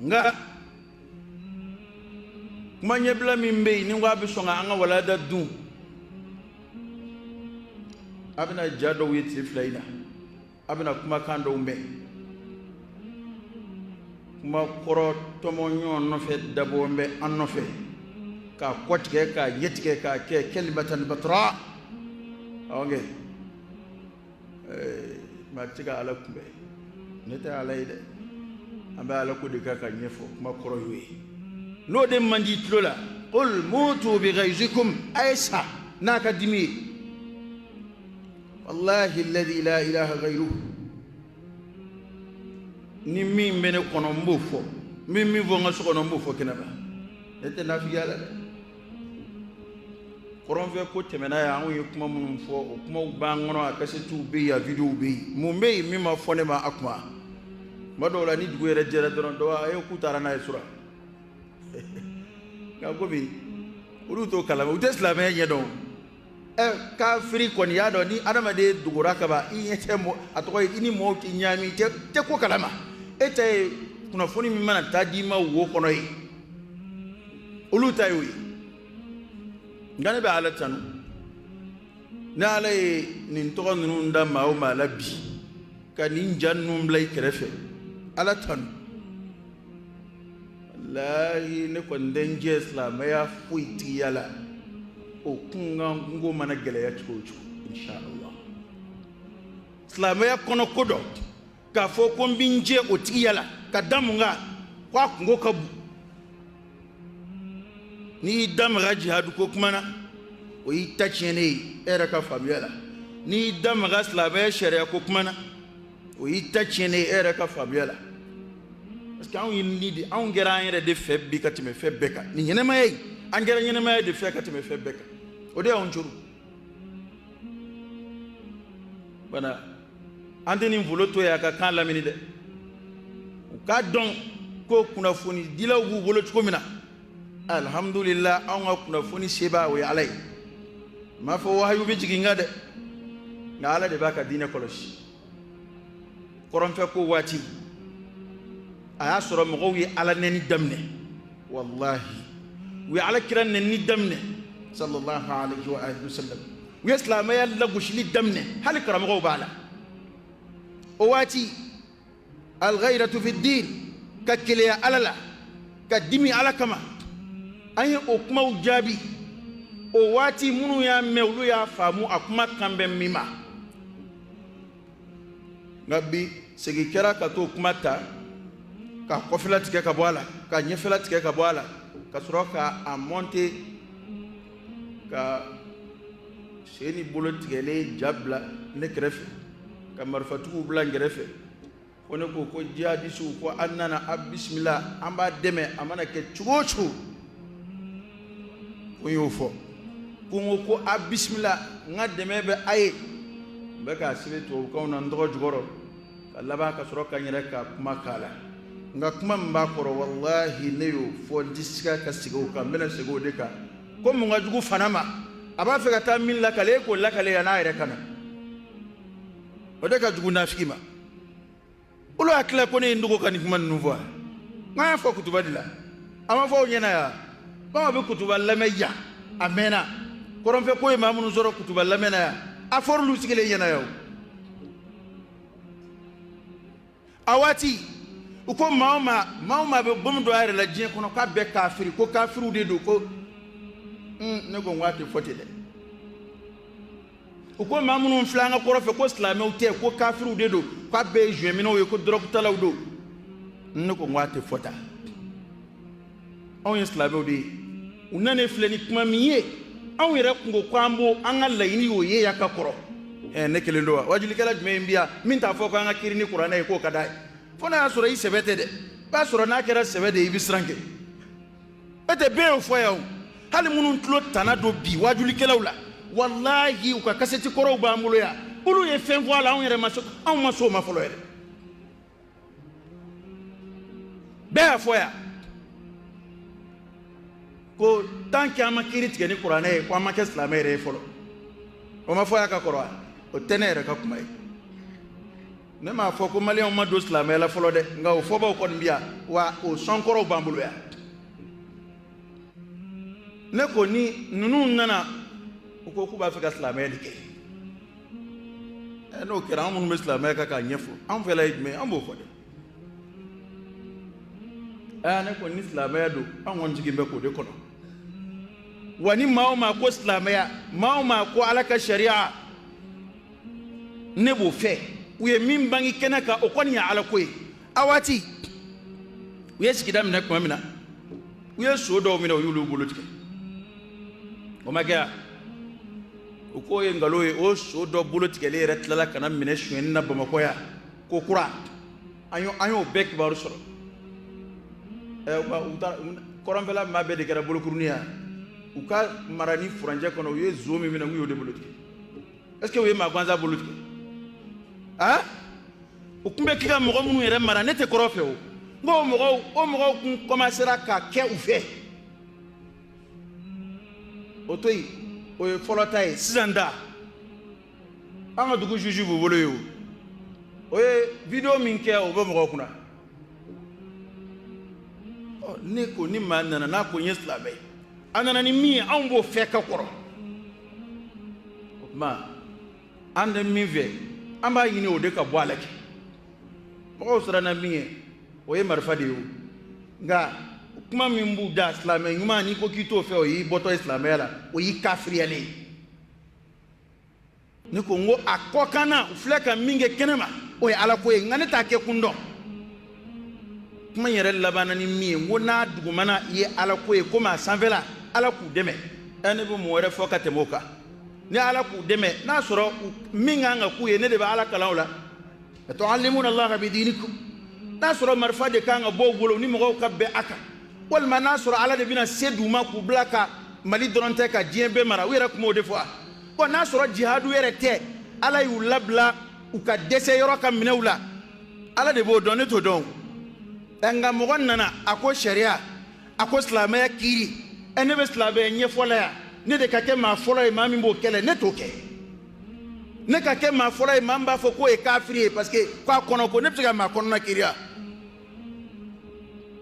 nga kuma nyebla min be ni wa bi songa anga wala da du abina jado witi flaina abina kuma kando umbe kuma koro tomo nyon no fe dabo mbe an no fe ka kotike ka yetike ka ke kelimatan batra awge ma tiga ala kumbe neta ala ide amba ala ko de ka nyefo kuma koro yoyi no de mandi tlola qul mutu bi ghayzikum aisa naka dimi wallahi alladhi la ilaha ghayruhu ni min bene kono mbofo min mi vonga so kono mbofo kenaba ete na fiyala koron ve ko temena ya an yi kuma mun fo kuma ba ngono akase tu be ya video be mu be mi ma fone ma akuma madola ni dugo yere jere don do ayo kutara na sura ga gobi uru to kala u tesla me yedo kafiri kon yado ni adama de dugura ka ba in yete mo atoy ini mo ki nyami te ko kalama ete kuna foni mi mana tadima wo kono yi ulu tayi ngane ba ala tanu na ala nin to nunu nda ma o mala bi ka nin jannu mlay krefe ala tanu wallahi ne kon denje islam ya fuiti yala o kunga ngo mana gele ya chuchu inshallah islam ya kono kodo ka fo ko mbinje o tiyala ka damunga kwa ngo kabu ni dam jihad ko kumana o itachene era ka famiyala ni dam islam ya sharia ko kumana o itachene era ka famiyala parce que on ni on gera en de fait bi ka time fait beka ni nyene may angera nyene may de fait ka time fait beka o de on churu bana andeni mvulo to ya ka kan lamini de ka don ko kuna foni dila wu bolo ko mina alhamdulillah an kuna foni sheba wa alai ma fo wahyu bi jiginga de na ala de baka dina koloshi koron fe ko wati aya soro mo wi ala neni damne wallahi wi ala kiran neni damne sallallahu alayhi wa alihi wasallam wi islam ya la gushli damne hal karam go bala o wati al ghayratu fi ad-din ka kiliya alala ka dimi ala kama ayi o kuma ujabi o wati munu ya mewlu ya famu akuma kambe mima ngabi segi kera ka to kuma ta ka kofila tike ka boala ka nyefila tike ka boala ka suroka a monte ka seni bolo tigele jabla ne krefe ka marfatu bla ngrefe one ko jadi su ko annana bismillah amba deme amana ke chugochu ko yofo ko bismillah ngademe be ay be ka sile to ko non do jugoro Allah ba ka suroka nyere ka kuma kala nga kuma mba koro wallahi neyo fo diska ka sigo ka mena sigo de ka ko mo ngajugu fanama aba fe ka ta min la kale ko la kale ya na ire kana o de ka jugu nafikima ulo akla ko ne ndugo kan kuma nuva nga fo kutuba dila ama fo nyena ya ba be kutuba lameya amena koron fe ko imamu zoro kutuba lamena ya afor lu sigele nyena yo awati uko mauma be bom do ayre la jien kono ka be kafiri ko kafiru de do ko ne go ngwate foti de uko mamunu mflanga ko rofe ko islamé o te ko kafiru de do ka be jemi no ko drok talaw do ne go ngwate fota on islamé o de unane fleni kuma miye on yere ko kwambo an Allah yini o ye yakakoro ne kele ndo wajuli kala jme mbia min ta fo ko an akiri ni qur'ana ko kadai fona sura yi sebete de ba sura na kera sebede ibisranke ete be o foya hali munun tlo tanado bi wajuli kelawla wallahi uka kaseti koro ba mulo ya ulu ye fen voila on yere maso on maso ma folo yere be foya ko tanki amakiri tigeni qur'ana e ko amake islam ere folo o ma foya ka qur'an o tenere ka kuma ne m'a fɔ ko maliyɛnw ma don silamɛya la fɔlɔ dɛ nka o fɔbaw kɔni bi yan wa o sɔnkɔrɔw b'an bolo yan ne ko ni ninnu nana u ko k'u b'a fɛ ka silamɛya de kɛ n'o kɛra an minnu bɛ silamɛya kan k'a ɲɛfɔ an fɛla ye jumɛn an b'o fɔ dɛ ne ko ni silamɛya don an kɔni jigin bɛ k'o de kɔnɔ wa ni maa o maa ko silamɛya maa o maa ko ala ka sariya ne b'o fɛ u ye min bange kɛnɛ kan o kɔni ye ala ko ye a waati u ye sigida minɛ tuma min na u ye so dɔw minɛ u y'olu bolo tigɛ o ma kɛ yan u ko ye nkalon ye o so dɔ bolo tigɛlen yɛrɛ tilala ka na minɛ suɲɛni na Bamakɔ yan ko kura an y'o bɛɛ kibaru sɔrɔ kɔrɔnfɛla maa bɛɛ de kɛra bolokurunin yan u ka mara ni furanjɛ kɔnɔ u ye zo min minɛ u y'o de bolo tigɛ est-ce que u ye maa gansan bolo tigɛ u tun bɛ kɛ ka mɔgɔ minnu yɛrɛ mara ne tɛ kɔrɔ fɛ o nko o mɔgɔw kun commencera ka kɛ u fɛ o to yen o ye fɔlɔ ta ye sisan da an ka dugu juge b'u bolo ye o ye video min kɛ o bɛ mɔgɔw kunna ne ko ni maa nana n'a ko n ye silamɛ ye a nana ni min ye anw b'o fɛ ka kɔrɔ o tuma an tɛ min fɛ an b'a ɲini o de ka bɔ a la kɛ mɔgɔw siranna min ye o ye marifa de ye o nka kuma min b'u da silamɛ ɲuman n'i ko k'i t'o fɛ o y'i bɔtɔ ye silamɛya la o y'i kafiriyalen ye ne ko n ko a kɔkanna u filɛ ka min kɛ kɛnɛ ma o ye ala ko ye nka ne t'a kɛ kun dɔn kuma in yɛrɛ labanna ni min ye n ko n'a dugumana ye ala ko ye komi a sanfɛla ala k'u dɛmɛ ne bɛ mun wɛrɛ fɔ ka tɛmɛ o kan ni ala k'u dɛmɛ n'a sɔrɔ min kan ka k'u ye ne de bɛ ala kalan o la tu'allimuna Allaha bidinikum n'a sɔrɔ marifa de kan ka bɔ u bolo ni mɔgɔw ka bɛn a kan walima n'a sɔrɔ ala de bɛna se d'u ma k'u bila ka Mali dɔrɔn tɛ ka diɲɛ bɛɛ mara u yɛrɛ tun b'o de fɔ wa n'a sɔrɔ jihadu yɛrɛ tɛ ala y'u labila u ka dɛsɛ yɔrɔ ka minɛw la ala de b'o dɔn ne t'o dɔn nka mɔgɔ nana a ko sariya a ko silamɛya kiiri ne bɛ silamɛya ɲɛfɔla yan ne de ka kɛ maa fɔlɔ ye maa min b'o kɛlɛ ne t'o kɛ ne ka kɛ maa fɔlɔ ye maa min b'a fɔ k'o ye kafiri ye parce que k'a kɔnɔ ko ne bɛ se ka maa kɔnɔna kiiriya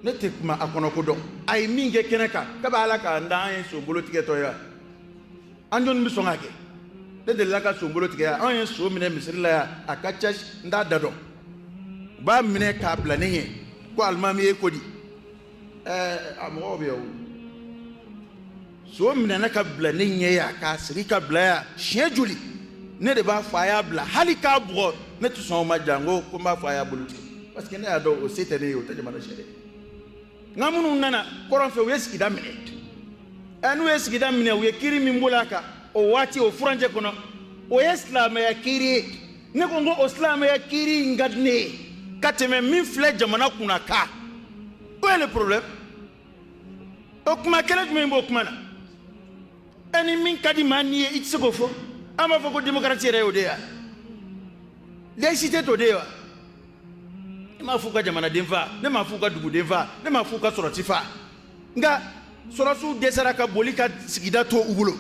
ne tɛ kuma a kɔnɔ ko dɔn a ye min kɛ kɛnɛ kan k'a bɛ ala k'an da an ye so bolo tigɛtɔ ye an jɔnni bɛ sɔn k'a kɛ ne delila ka so bolo tigɛ yan an ye so minɛ misiri la yan a ka ca n t'a da dɔn u b'a minɛ k'a bila ne ɲɛ ko alimami ye ko di a mɔgɔw bɛ yan o so minɛna ka bila ne ɲɛ yan k'a sigi ka bila yan siɲɛ joli ne de b'a fɔ a y'a bila hali k'a bugɔ ne tɛ sɔn o ma jan ko n b'a fɔ a y'a bolo tigɛ parce que ne y'a dɔn o se tɛ ne ye o tɛ jamana sɛ dɛ nka minnu nana kɔrɔn fɛ u ye sigida minɛ n'u ye sigida minɛ u ye kiiri min bolo a kan o waati o furanjɛ kɔnɔ o ye silamɛya kiiri ye ne ko n ko o silamɛya kiiri in ka di ne ye ka tɛmɛ min filɛ jamana kunna kan o ye le problème o kuma kɛlɛ jumɛn b'o kuma na ni min ka di maa ni ye i tɛ se k'o fɔ an b'a fɔ ko démocratie yɛrɛ y'o de ye wa laïcité t'o de ye wa ne m'a f'u ka jamanaden fa ne m'a f'u ka duguden fa ne m'a f'u ka sɔrɔsi fa nka sɔrɔsiw dɛsɛra ka boli ka sigida to u bolo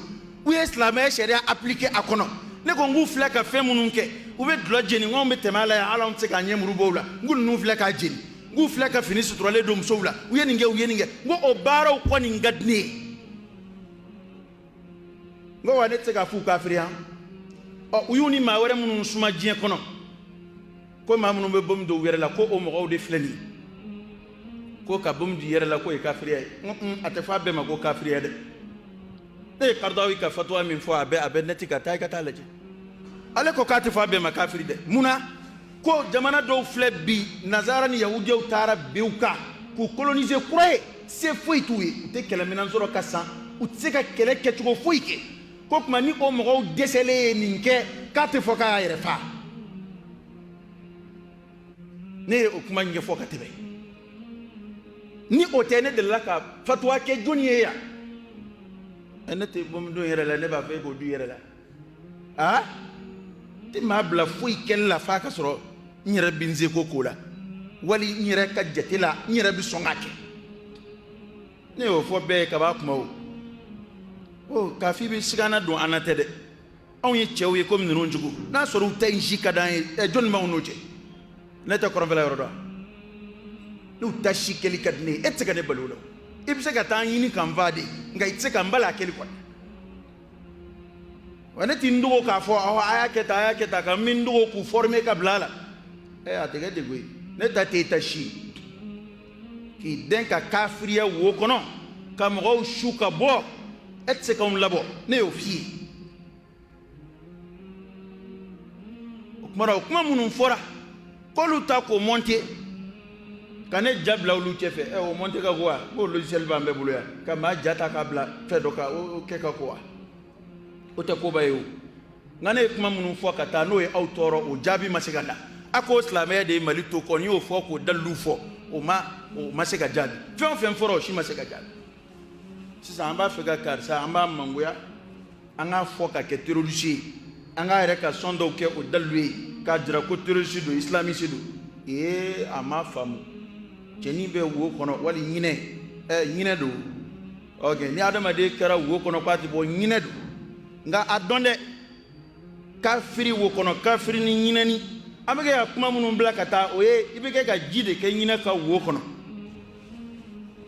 u ye silamɛya sariya appliqué a kɔnɔ ne ko n k'u filɛ ka fɛn minnu kɛ u bɛ dulɔ jeni n k'anw bɛ tɛmɛ a la yan hali anw tɛ se k'an ɲɛ muru bɔ u la n ko ninnu filɛ k'a jeni n k'u filɛ ka fini suturalen don musow la u ye nin kɛ u ye nin kɛ n ko o baaraw kɔni ka di ne ye n ko wa ne tɛ se k'a f'u kafiri yan u y'u ni maa wɛrɛ minnu suma diɲɛ kɔnɔ ko maa minnu bɛ bom don u yɛrɛ la ko o mɔgɔw de filɛ nin ye ko ka bom di yɛrɛ la k'o ye kafiriya ye a tɛ fɔ a bɛɛ ma ko kafiriya dɛ ne ye Kardawi ka fatuwa min fɔ a bɛ neti ka taa i ka taa lajɛ ale ko k'a tɛ fɔ a bɛɛ ma kafiri dɛ munna ko jamana dɔw filɛ bi nazara ni yahudiyaw taara bin u kan k'u coloniser kura ye se foyi t'u ye u tɛ kɛlɛminɛn sɔrɔ ka san u tɛ se ka kɛlɛ kɛcogo foyi kɛ ko tuma ni o mɔgɔw dɛsɛlen ye nin kɛ k'a tɛ fɔ k'a yɛrɛ fa ne ye o kuma ɲɛfɔ ka tɛmɛ ni o tɛ ne delila ka fatuwa kɛ jɔnni ye yan ne tɛ bomidon yɛrɛ la ne b'a fɔ e k'o du yɛrɛ la tɛ maa bila foyi kɛli la f'a ka sɔrɔ n yɛrɛ bɛ n seko k'o la wali n yɛrɛ ka jate la n yɛrɛ bɛ sɔn k'a kɛ ne y'o fɔ bɛɛ ye ka b'a kuma o k'a fɔ i bɛ sigana don an na tɛ dɛ anw ye cɛw ye komi ninnu cogo n'a sɔrɔ u ta in si ka d'an ye jɔnni b'anw n'o cɛ ne ta koronfela yɔrɔ dɔn n'u ta si kɛli ka di ne ye e tɛ se ka ne balo o la i bɛ se ka taa ɲini ka n fa de nka i tɛ se ka n bali a kɛli kɔni wa ne ti n dogo k'a fɔ awɔ a y'a kɛ tan ka min dogo k'u former ka bila a la a tɛ kɛ degun ye ne ta tɛ ta si k'i den ka kafiriya wo kɔnɔ ka mɔgɔw su ka bɔ e tɛ se k'anw labɔ ne y'o f'i ye o kuma na o kuma minnu fɔra k'olu ta k'o monter ka ne ja bila olu cɛfɛ o monter ka ko wa k'o logiciel b'an bɛɛ bolo yan ka maa ja ta k'a bila fɛn dɔ kan o kɛ ka ko wa o tɛ koba ye o nka ne ye kuma minnu fɔ ka taa n'o ye aw tɔɔrɔ o jaabi ma se ka da a ko silamɛya de ye Mali to kɔ n'i y'o fɔ k'o dalilu fɔ o ma se ka jaabi fɛn o fɛn fɔra o si ma se ka jaabi sisan an b'a fɛ ka karisa an b'a mangoya an k'a fɔ ka kɛ terroriste ye an k'a yɛrɛ ka sɔn dɔw kɛ o dalilu ye k'a jira ko terroriste don islamiste don a ma faamu cɛnin bɛ wo kɔnɔ wali ɲinɛ don ok ni adamaden kɛra wo kɔnɔ k'a tɛ bɔ ɲinɛ don nka a dɔn dɛ kafiri wo kɔnɔ kafiri ni ɲinɛni an bɛ kɛ ka kuma minnu bila ka taa o ye i bɛ kɛ ka ji de kɛ ɲinɛ ka wo kɔnɔ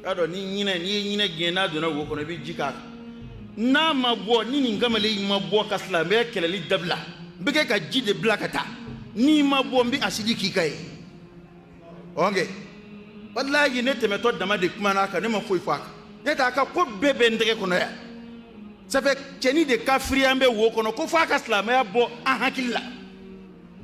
k'a dɔn n'i ye ɲinɛ gɛn n'a donna wo kɔnɔ i bɛ ji k'a kan n'a ma bɔ ni nin kamalen ma bɔ ka silamɛya kɛlɛli dabila n bɛ kɛ ka ji de bila ka taa n'i ma bɔ n bɛ asidi k'i ka ye ok walayi ne tɛmɛtɔ dama de kuma n'a kan ne ma foyi fɔ a kan ne t'a ka ko bɛɛ bɛ n tɛgɛ kɔnɔ yan ça fait cɛnin de kafiriya bɛ wo kɔnɔ ko f'a ka silamɛya bɔ an hakili la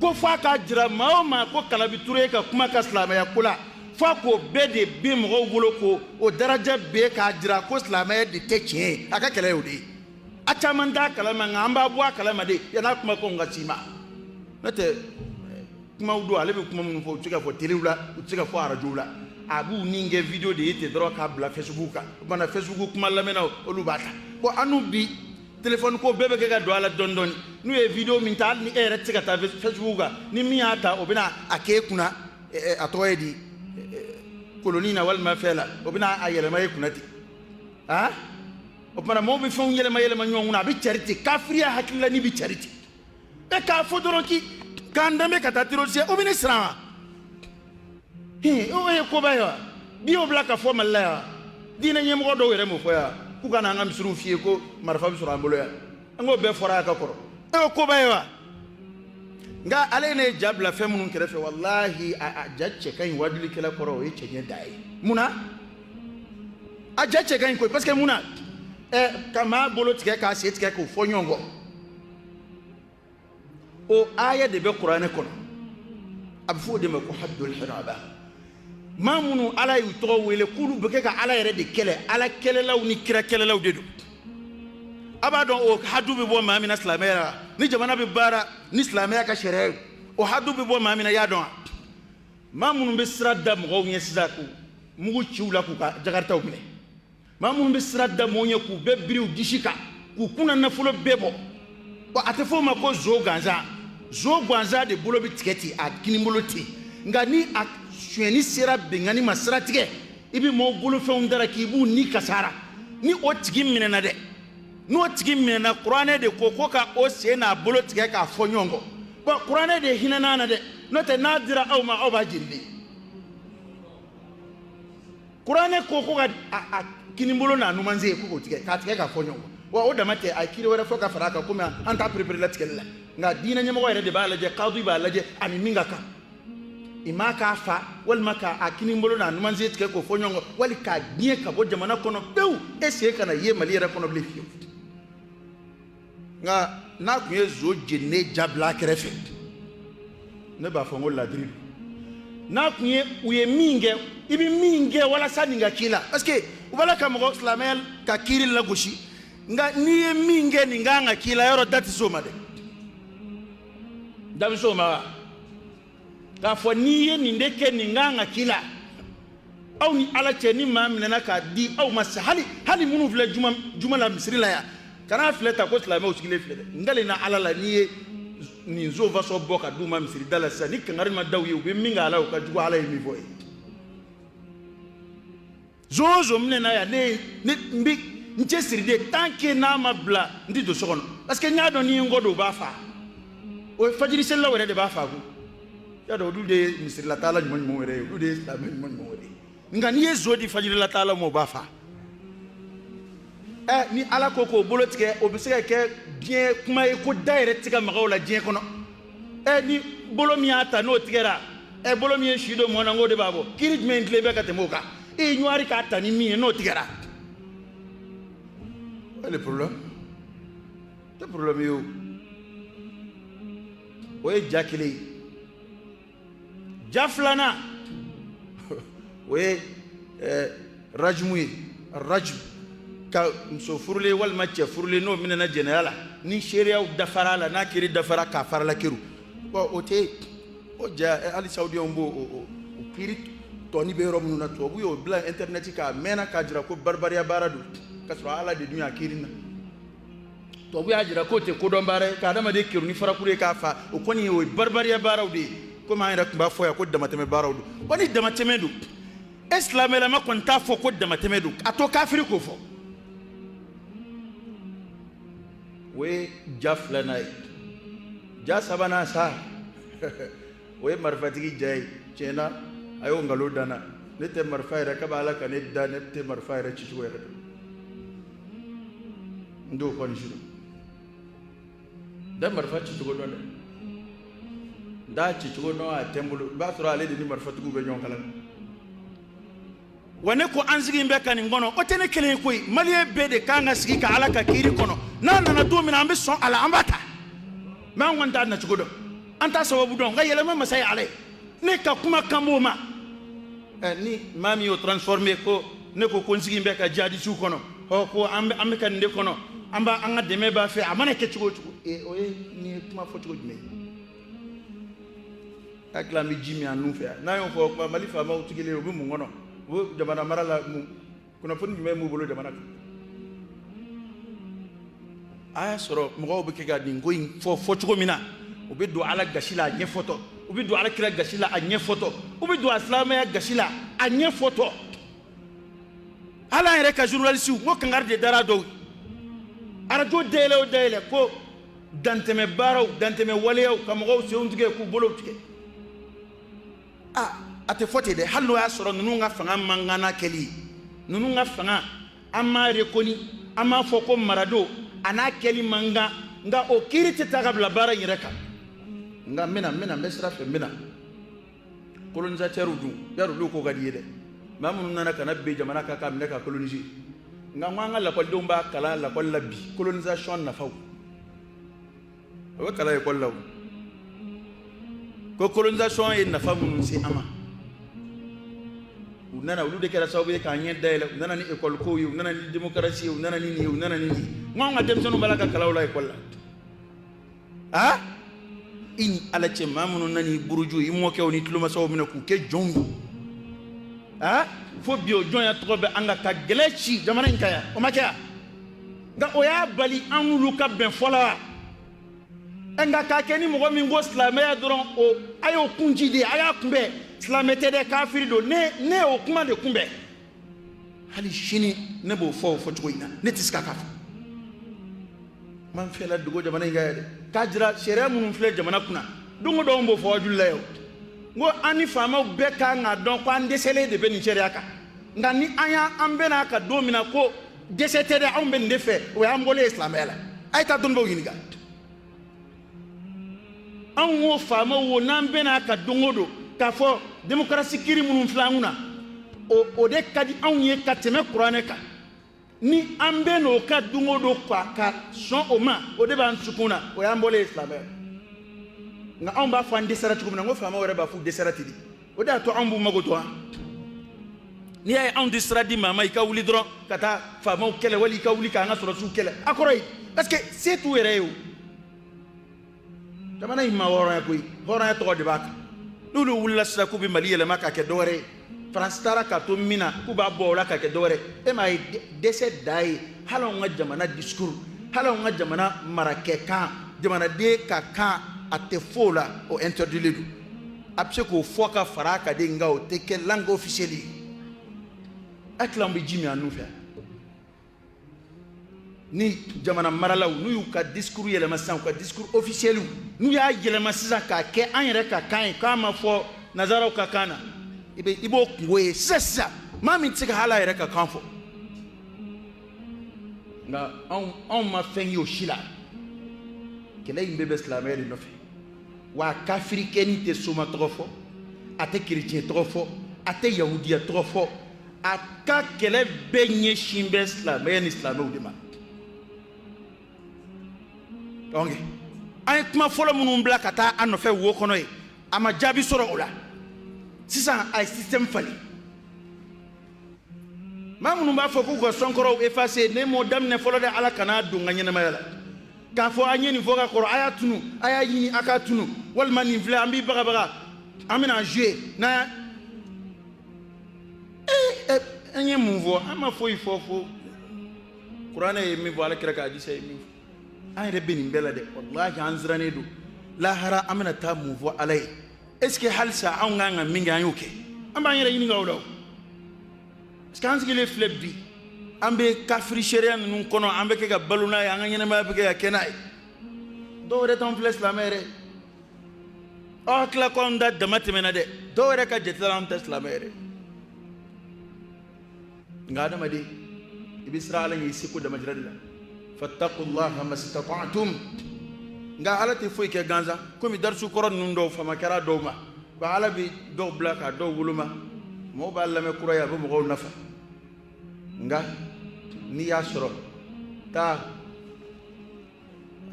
ko f'a ka jira maa o maa ko Kalabi Ture ka kuma ka silamɛya ko la f'a k'o bɛɛ de bɛ mɔgɔw bolo ko o daraja bɛɛ k'a jira ko silamɛya de tɛ tiɲɛ ye a ka kɛlɛ y'o de ye a caman t'a kalama nka an b'a bɔ a kalama de yan'a kuma ko nka s'i ma n'o tɛ kumaw don ale bɛ kuma minnu fɔ u tɛ se ka fɔ telew la u tɛ se ka fɔ arajow la a b'u ni kɛ video de ye ten dɔrɔn k'a bila Facebook kan o kumana Facebook kuma lamɛnnaw olu b'a ta bon an n'u bi téléphone ko bɛɛ bɛ kɛ ka don a la dɔɔni dɔɔni n'u ye video min ta hali ni e yɛrɛ tɛ se ka taa Facebook kan ni min y'a ta o bɛna a k'e kunna a tɔgɔ ye di koloni na walima fɛn la o bɛna a yɛlɛma e kunna ten o kumana mɔgɔw bɛ fɛnw yɛlɛma ɲɔgɔn kunna a bɛ cari ten kafiriya hakilila ni bɛ cari ten e k'a fɔ dɔrɔn k'an danbɛ ka taa terroriste o bɛ ne siran wa o ye koba ye wa bi y'o bila ka fɔ Mali la yan diinɛ ɲɛmɔgɔ dɔw yɛrɛ m'o fɔ yan k'u ka na an ka misiriw f'i ye ko marifa bɛ sɔrɔ an bolo yan an k'o bɛɛ fɔra a ka kɔrɔ e ye koba ye wa nka ale ne ye ja bila fɛn minnu kɛrɛfɛ walahi a ja cɛ ka ɲi wajulikɛla kɔrɔ o ye cɛɲɛ da ye munna a ja cɛ ka ɲi koyi parce que munna ka maa bolo tigɛ k'a sen tigɛ k'o fɔ ɲɔgɔn kɔ o aya de bɛ kuranɛ kɔnɔ a bɛ fɔ o de ma ko haddul hiraba maa minnu ala y'u tɔgɔ wele k'olu bɛ kɛ ka ala yɛrɛ de kɛlɛ ala kɛlɛlaw ni kira kɛlɛlaw de don a b'a dɔn o hadu bɛ bɔ maa min na silamɛya la ni jamana bɛ baara ni silamɛya ka sariya ye o hadu bɛ bɔ maa min na i y'a dɔn wa maa minnu bɛ sira da mɔgɔw ɲɛ sisan k'u mugu ci u la k'u ka jakaritaw minɛ maa minnu bɛ sira da mɔgɔw ɲɛ k'u bɛɛ biri u disi kan k'u kunna nafolo bɛɛ bɔ bon a tɛ fɔ o ma ko zo gansan zo gansan de bolo bɛ tigɛ ten a kini bolo ten nka ni a suyɛnni sera bɛnkanni ma siratigɛ i bɛ mɔgɔw bolofɛnw dara k'i b'u ni kasara ni o tigi minɛna dɛ n'o tigi minɛna kuranɛ de ko ka o sen n'a bolo tigɛ k'a fɔ ɲɔgɔn kɔ bon kuranɛ de hinɛna na dɛ n'o tɛ n'a dira aw ma aw b'a jeli de kuranɛ ko ka a kinibolo n'a numanze ko k'o tigɛ k'a tigɛ k'a fɔ ɲɔgɔn kɔ wa o dama tɛ a ye kiri wɛrɛ fɔ ka fara a kan komi an t'a perepere la tigɛli la nka diinɛ ɲɛmɔgɔ yɛrɛ de b'a lajɛ kadi b'a lajɛ ani min ka kan i ma k'a fa walima k'a kinibolo n'a numanze tigɛ k'o fɔ ɲɔgɔn kɔ wali k'a diɲɛ ka bɔ jamana kɔnɔ pewu e sen kana ye Mali yɛrɛ kɔnɔ bilen fiyewu nka n'a tun ye zo jeninen ja bila a kɛrɛfɛ ne b'a fɔ n ko ladiri n'a tun ye u ye min kɛ i bɛ min kɛ walasa nin ka k'i la parce que u b'a la ka mɔgɔ silamɛya ka kiiri lagosi nka n'i ye min kɛ nin kan ka k'i la yɔrɔ da tɛ se o ma dɛ da bɛ se o ma wa k'a fɔ n'i ye nin de kɛ nin kan ka k'i la aw ni ala cɛ ni maa minɛna k'a di aw ma sa hali minnu filɛ juma la misiri la yan kana filɛ ta ko silamɛw sigilen filɛ dɛ n dalen na ala la n'i ye nin zo fasɔ bɔ ka d'u ma misiri da la sisan ni kangari ma da u ye u bɛ min kɛ ala o ka jugu ala ye min fɔ ye zo o zo minɛ na yan n cɛ siri de tant que n'a ma bila n tɛ don so kɔnɔ parce que n y'a dɔn ni n kɔ don u b'a fa o ye fajiri selilaw yɛrɛ de b'a fa ko ya do du de misir la taala ñu mo wéré du de islam ñu mo wéré nga ni yezo di fajiri la taala mo ba fa ni ala koko bolo tigɛ o bɛ se ka kɛ diɲɛ kuma ye ko da yɛrɛ tɛ ka maga o la diɲɛ kɔnɔ ni bolo min y'a ta n'o tigɛra bolo min ye si dɔ mɔna n ko de b'a bɔ kiri jumɛn tile bɛ ka tɛmɛ o kan ɲɔwari k'a ta ni min ye n'o tigɛra le problème te problème ye o ye ja kelen ye ja filanan o ye rajmu ye rajmu ka muso furulen walima cɛ furulen n'o minɛna jɛnɛya la ni seereyaw dafara la n'a kiri dafara k'a farala kiru bon o tɛ o ja hali saoudiens b'o o kiri tɔni bɛ yɔrɔ minnu na tubabu y'o bila internet k'a mɛnna k'a jira ko baribariya baara don k'a sɔrɔ ala de dun y'a kiri na tubabu y'a jira k'o tɛ kodɔn baara ye k'a adamaden kiru ni farakuru ye k'a fa o kɔni o ye baribariya baaraw de ye komi an yɛrɛ tun b'a fɔ yan ko damatɛmɛ baaraw don wa ni damatɛmɛ don silamɛlama kɔni t'a fɔ ko damatɛmɛ don a to kafiri k'o fɔ o ye ja filanan ye ja sabanan sa o ye marifatigi ja ye tiɲɛna a y'o nkalon da n na ne tɛ marifa yɛrɛ k'a b'a la ka ne da ne tɛ marifa yɛrɛ cicogo yɛrɛ dɔn n t'o kɔni si dɔn n tɛ marifa cicogo dɔn dɛ n t'a cicogo dɔn a tɛ n bolo i b'a sɔrɔ ale de ni marifatigiw bɛ ɲɔgɔn kalan wa ne ko an sigi bɛ ka nin kɔnɔ o tɛ ne kelen ye koyi maliyɛn bɛɛ de kan ka sigi ka ala ka kiiri kɔnɔ n'a nana don min na an bɛ sɔn a la an b'a ta mɛ an kɔni t'a nacogo dɔn an t'a sababu dɔn nka yɛlɛma masa ye ala ye ne ka kuma kan b'o ma ni maa min y'o transformé ko ne ko n sigi bɛ ka jihadisiw kɔnɔ ko an bɛ ka nin de kɔnɔ an ka dɛmɛ b'a fɛ a mana kɛ cogo o cogo o ye nin ye kuma fɔ cogo jumɛn ye hakili an bɛ ji min an nun fɛ yan n'a y'o fɔ kuma mali faamaw tigilen u bɛ mun kɔnɔ u bɛ jamana mara la mun kunnafoni jumɛn b'u bolo jamana kan a y'a sɔrɔ mɔgɔw bɛ kɛ ka nin ko in fɔ cogo min na u bɛ don ala gasi la a ɲɛfɔtɔ u bɛ don ala kira gasi la a ɲɛfɔtɔ u bɛ don a silamɛya gasi la a ɲɛfɔtɔ ala yɛrɛ ka journaliste n ko kangari de dara dɔw arajo dayɛlɛ o dayɛlɛ ko dantɛmɛ baaraw dantɛmɛ waleyaw ka mɔgɔw senw tigɛ k'u bolow tigɛ a tɛ fɔ ten dɛ hali n'o y'a sɔrɔ ninnu ka fanga man kan n'a kɛli ye ninnu ka fanga an m'a reconi an m'a fɔ ko maradon a n'a kɛli man kan nka o kiiri tɛ taa ka bila baara in yɛrɛ kan nka n bɛ sira fɛ n bɛ na colonisateurs dun yarɔ olu ko ka di ye dɛ maa minnu nana ka na bin jamana kan k'a minɛ ka coloniser nka n ko an ka lakɔlidenw b'a kalan lakɔli la bi colonisation nafaw o bɛ kalan ekɔli la o ko colonisation ye nafa minnu se an ma u nana olu de kɛra sababu ye k'an ɲɛ dayɛlɛ u nana ni ekɔli kow ye u nana ni démocratie ye u nana ni nin ye u nana ni nin ye n ko an ka denmisɛnninw b'a la ka kalan o la ekɔli la i ni ala cɛ maa minnu nana i buruju i mɔkɛw ni tulomasaw minɛ k'u kɛ jɔnw ye fo bi o jɔnya tɔgɔ bɛ an ka gɛlɛ ci jamana in kan yan o ma kɛ yan nka o y'a bali an n'olu ka bɛn fɔlɔ wa nka k'a kɛ ni mɔgɔ min ko silamɛya dɔrɔn a y'o kunci de a y'a kunbɛn silamɛ tɛ dɛ kafiri don ne y'o kuma de kunbɛn hali sini ne b'o fɔ o fɔcogo in na ne tɛ se ka k'a fɔ man fɛla dogo jamana in kan yɛrɛ k'a jira sariya minnu filɛ jamana kunna don o don an b'o fɔ wajulu la yan n ko an ni faamaw bɛɛ kan k'a dɔn ko an dɛsɛlen de bɛ nin sariya kan nka ni an bɛna ka don min na ko dɛsɛ tɛ dɛ anw bɛ nin de fɛ o y'an bɔlen ye silamɛya la a ye taa dɔnnibaaw ɲininka anw ko faamaw wo n'an bɛna ka don o don k'a fɔ démocratie kiri minnu filɛ an kunna o de ka di anw ye ka tɛmɛ kuranɛ kan ni an bɛ n'o ka don o don ka sɔn o ma o de b'an sukun na o y'an bɔlen ye silamɛya nka anw b'a fɔ an dɛsɛra cogo min na n ko faamaw yɛrɛ b'a fɔ u dɛsɛra ten de o de y'a to anw b'u mago to an n'i y'a ye anw tɛ sira di maa ma i ka wuli dɔrɔn ka taa faamaw kɛlɛ wali i ka wuli k'an ka sɔrɔsiw kɛlɛ a kɔrɔ ye parce que se t'u yɛrɛ ye o jamana in ma hɔrɔnya koyi hɔrɔnya tɔgɔ de b'a kan n'olu wulila sisan k'u bɛ mali yɛlɛma k'a kɛ dɔwɛrɛ ye faransi taara k'a to min na k'u b'a bɔ o la k'a kɛ dɔwɛrɛ e m'a ye dɛsɛ da ye hali anw ka jamana discours hali anw ka jamana marakɛkan jamanaden ka kan a tɛ fɔ o la o interdilen don a bɛ se k'o fɔ ka fara a kan de nka o tɛ kɛ langue officielle ye hakili an bɛ ji min an n'u fɛ ni jamana maralaw n'u y'u ka discours yɛlɛma sisan u ka discours officiel n'u y'a yɛlɛma sisan k'a kɛ an yɛrɛ ka kan ye k'a ma fɔ nazaraw ka kan na i b'o kungo ye sisan maa min tɛ se ka hali a yɛrɛ ka kan fɔ nka anw ma fɛn ye o si la kɛlɛ in bɛɛ bɛ silamɛya de nɔfɛ wa kafirikɛni tɛ soma tɔgɔ fɔ a tɛ kerecɛn tɔgɔ fɔ a tɛ yahudiya tɔgɔ fɔ a ka kɛlɛ bɛɛ ɲɛsin bɛ silamɛya ni silamɛw de ma donc an ye kuma fɔlɔ minnu bila ka taa an nɔfɛ wo kɔnɔ ye a ma jaabi sɔrɔ o la sisan a ye système falen maa minnu b'a fɔ k'u ka sɔnkɔrɔw effacer ne m'o daminɛ fɔlɔ de ala kana don n ka ɲɛnamaya la k'a fɔ an ye nin fɔ ka kɔrɔ a y'a tunu a y'a ɲini a k'a tunu walima nin filɛ an b'i bagabaga an bɛna jouer n'a an ye mun fɔ an ma foyi fɔ fo kuranɛ ye min fɔ alakira ka hadisa ye min fɔ an yɛrɛ bɛ nin bɛɛ la dɛ wallahi an sirannen don lahara an bɛna taa mun fɔ ala ye est ce que halisa anw kan ka min kɛ an y'o kɛ an b'an yɛrɛ ɲininka o la o parce que an sigilen filɛ bi an bɛ kafiri sariya ninnu kɔnɔ an bɛ kɛ ka balo n'a ye an ka ɲɛnamaya bɛ kɛ ka kɛ n'a ye dɔw yɛrɛ t'anw filɛ silamɛ yɛrɛ aw hakilila ko anw da dama tɛmɛna dɛ dɔw yɛrɛ ka jate la anw tɛ silamɛ yɛrɛ nka adamaden i bɛ siran ala ɲɛ i seko damajira de la fattaqullaha mastata'tum nka ala tɛ foyi kɛ gansan komi darisu kɔrɔ ninnu dɔw fama kɛra dɔw ma wa ala bɛ dɔw bila ka dɔw woloma mɔgɔw b'a lamɛn kura ye a bɛ mɔgɔw nafa nka n'i y'a sɔrɔ taa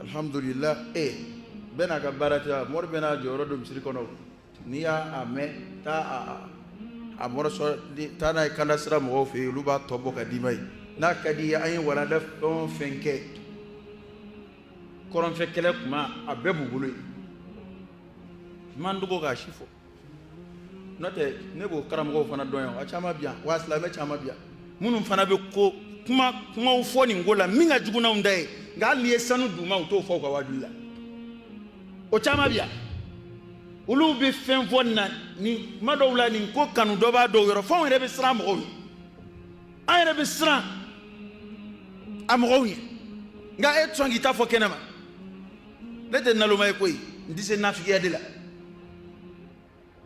alhamdulillah bɛɛ n'a ka baara tɛ mɔri bɛɛ n'a jɔyɔrɔ don misiri kɔnɔ n'i y'a mɛn taa a mɔrɔ sɔrɔ taa n'a ye kanda sira mɔgɔw fɛ yen olu b'a tɔ bɔ ka d'i ma ye n'a ka di ye an ye walanda fɛn o fɛn kɛ kɔrɔnfɛ kɛlɛ kuma a bɛɛ b'u bolo yen man dogo k'a si fɔ n'o tɛ ne b'o karamɔgɔw fana dɔn yan a caman bɛ yan wa silamɛ caman bɛ yan minnu fana bɛ ko kumaw fɔ nin ko la min ka jugu n'anw da ye nka hali n'i ye sanu d'u ma u t'o fɔ u ka wajuli la o caman bɛ yan olu bɛ fɛn fɔ nin na nin kuma dɔw la nin ko kanu dɔ b'a dɔw yɔrɔ f'anw yɛrɛ bɛ siran mɔgɔw ye an yɛrɛ bɛ siran a mɔgɔw ye nka e sɔn k'i ta fɔ kɛnɛ ma ne tɛ naloma ye koyi n tɛ se nafigiya de la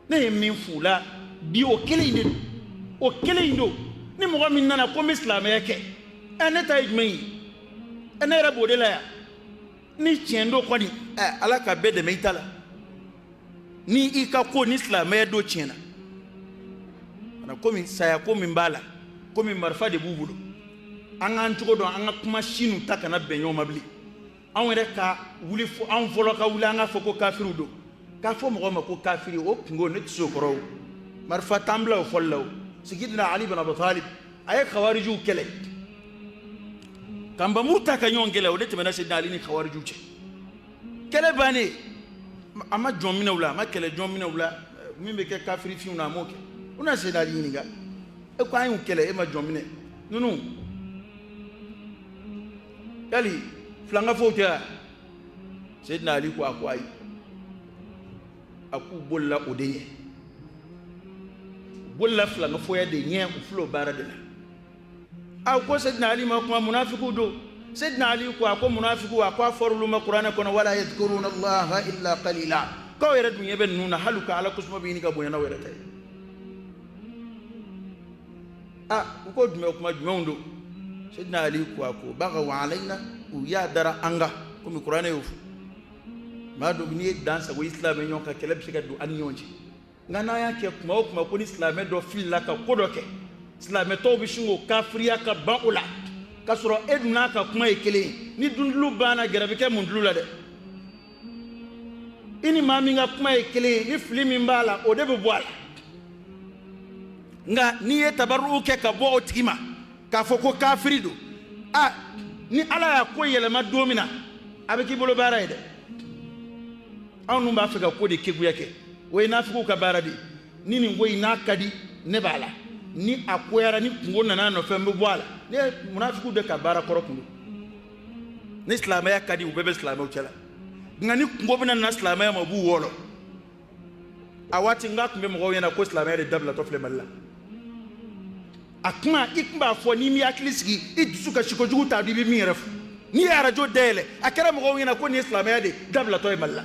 ne ye min f'u la bi o kelen in de don o kelen in don ni mɔgɔ min nana ko n bɛ silamɛya kɛ ne ta ye jumɛn ye ne yɛrɛ b'o de la yan ni tiɲɛ don kɔni ala ka bɛɛ dɛmɛ i ta la ni i ka ko ni silamɛya don tiɲɛna komi saya ko min b'a la komi marifa de b'u bolo an k'an cogo dɔn an ka kuma sinu ta kana bɛn ɲɔgɔn ma bilen anw yɛrɛ ka wuli anw fɔlɔ ka wuli an k'a fɔ ko kafiriw don k'a fɔ mɔgɔ ma ko kafiri o kungo ne tɛ se o kɔrɔ o marifa t'an bila o fɔli la o sigidina ali bin abi talib a ye khawarijiw kɛlɛ ka nbamuru ta ka ɲɔgɔn kɛlɛ o de tɛmɛna sidina ali ni khawarijiw cɛ kɛlɛ bannen a ma jɔn minɛw la a ma kɛlɛ jɔn minɛw la min bɛ kɛ kafiri fiw na a m'o kɛ u na sidina ali ɲininka e ko an y'u kɛlɛ e ma jɔn minɛ ninnu yali filankafow tɛ wa sidina ali ko a ko ayi a k'u bolila o de ɲɛ bolila filankafoya de ɲɛ u filɛ o baara de la a ko sidina ali ma kuma munafikiw don sidina ali ko a ko munafikiw a ko a fɔra olu ma kuranɛ kɔnɔ wala yadhkuruna allaha illa qalila k'aw yɛrɛ dun ɲɛ bɛ ninnu na hali ka ala kosuma bɛ ɲini ka bonya n'aw yɛrɛ ta ye u ko jumɛn kuma jumɛnw don sidina ali ko a ko bagaw alayna u y'a dara an kan komi kuranɛ y'o fɔ maa dɔw n'i ye dan sago i silamɛ ɲɔgɔn kan kɛlɛ bɛ se ka don an ni ɲɔgɔn cɛ nka n'a y'a kɛ kuma o kuma ko ni silamɛ dɔ filila ka ko dɔ kɛ silamɛ tɔw bɛ sin k'o kafiriya ka ban o la k'a sɔrɔ e dun n'a ka kuma ye kelen ye ni dundulu banna gɛrɛ bɛ kɛ mun dulu la dɛ i ni maa min ka kuma ye kelen ye ni fili min b'a la o de bɛ bɔ a la nka n'i ye tabaruw kɛ ka bɔ o tigi ma k'a fɔ ko kafiri don ni ala y'a ko yɛlɛma don min na a bɛ k'i bolo baara ye dɛ anw dun b'a fɛ ka ko de keguya kɛ o ye nafigiw ka baara de ni nin ko in n'a ka di ne b'a la ni a koyara ni kungo nana nɔfɛ n bɛ bɔ a la ne ye munafigiw de ka baara kɔrɔ kun don ni silamɛya ka di u bɛɛ bɛ silamɛw cɛ la nka ni kungo bɛna na silamɛya ma u b'u wɔɔrɔ a waati n k'a tun bɛ mɔgɔw ɲɛna ko silamɛya de dabilatɔ filɛ mali la a kuma i tun b'a fɔ n'i m'i hakili sigi i dusu ka sikojugu ta i bɛ min yɛrɛ fɔ ni arajo dele akara mo ngina ko ni islamaya de dabla toy malla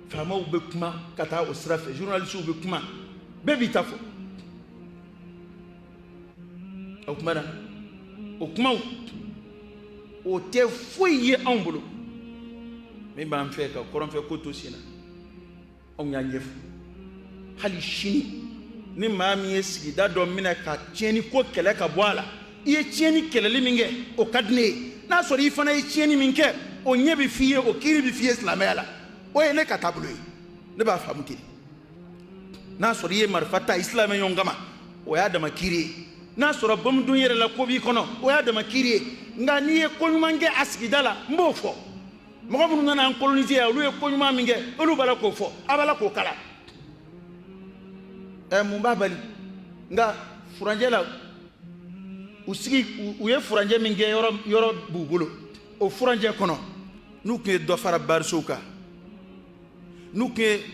fama ube kuma kata o srafe journaliste ube kuma bebi tafo o kuma da o kuma o te foye ambulu me ba am fe ka koron fe ko to sina o nya nyef hali shini ni mami esigi da do mina ka tieni ko kele ka boala iye tieni kele liminge o kadne na so ri fana iye tieni minke o nyebi fiye o kiri bi fiye islamela o ele ka tabulu ne ba famu kiri na so ri marfata islam yongama o ya da makiri na so rabum dunyere la ko bi kono o ya da makiri nga ni e ko nyumange asigi dala mbofo mo ko bunu na coloniser olu e ko nyuma minge olu bala ko fo abala ko kala mumbabali nga furanje la usigi uye furanje minge yoro bubulu o furanje kono nuke do fara barsoka nuke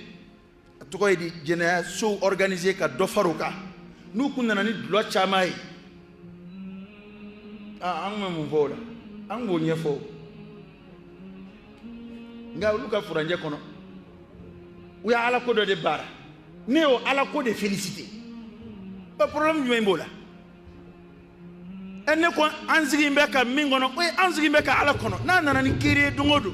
to ko di jena so organiser ka do faruka nuku nana ni lo chamai an mu vola an go nyefo nga luka furanje kono uya ala ko do de bara Néo à la cour de félicité. Pas problème du même bola. Et ne quoi anzigimbeka mingono, oui anzigimbeka à la kono. Na ni kiri dungodu.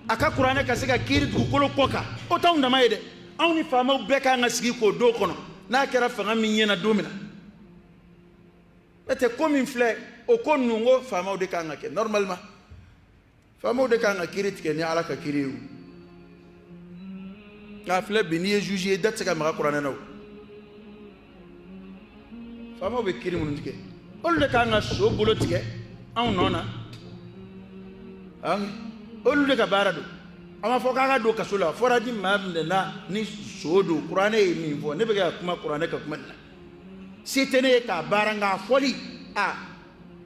Aka kurane kaseka kiri tukolo koka. Ota unda maede. Auni fama ubeka ngasigi ko do kono. Na kera fanga minye na domina. Ete comme une fleur, au kon nungo fama udeka ngake. Normalement, fama udeka ngakiri tikeni ala ka kiri u. La fleur bénie jugé date c'est comme Qur'an na fama be kiri mun tike ol de ka nga so bolo tike an nona an ol de ka barado ama fo ka do kasula fora di mabne na ni sodo Qur'an e mi fo ne be ga kuma Qur'an ka kuma na sitene ka baranga foli a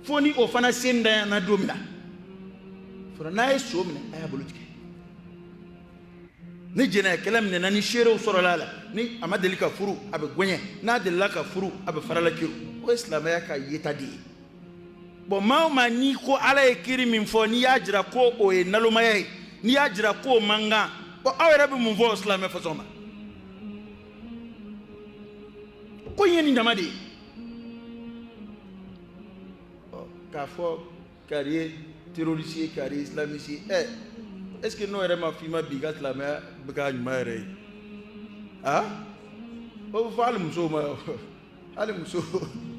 foni o fana senda na domina fora na e so mine aya bolo tike ni jena kelam ne nani shere soro lala ni amadeli ka furu abe gonye na delila ka furu abe farala kiru o islam ya ka yetadi bo ma ni ko ala e kiri min fo ni ya jira ko o e naloma ye ni ya jira ko manga bo awere be mun fo islam fa soma ko yeni ndamadi ka fo kariye terroriste kariye islamiste est-ce que nous avons fait ma bigat la mer bagagne mare ah o fal muso ma ale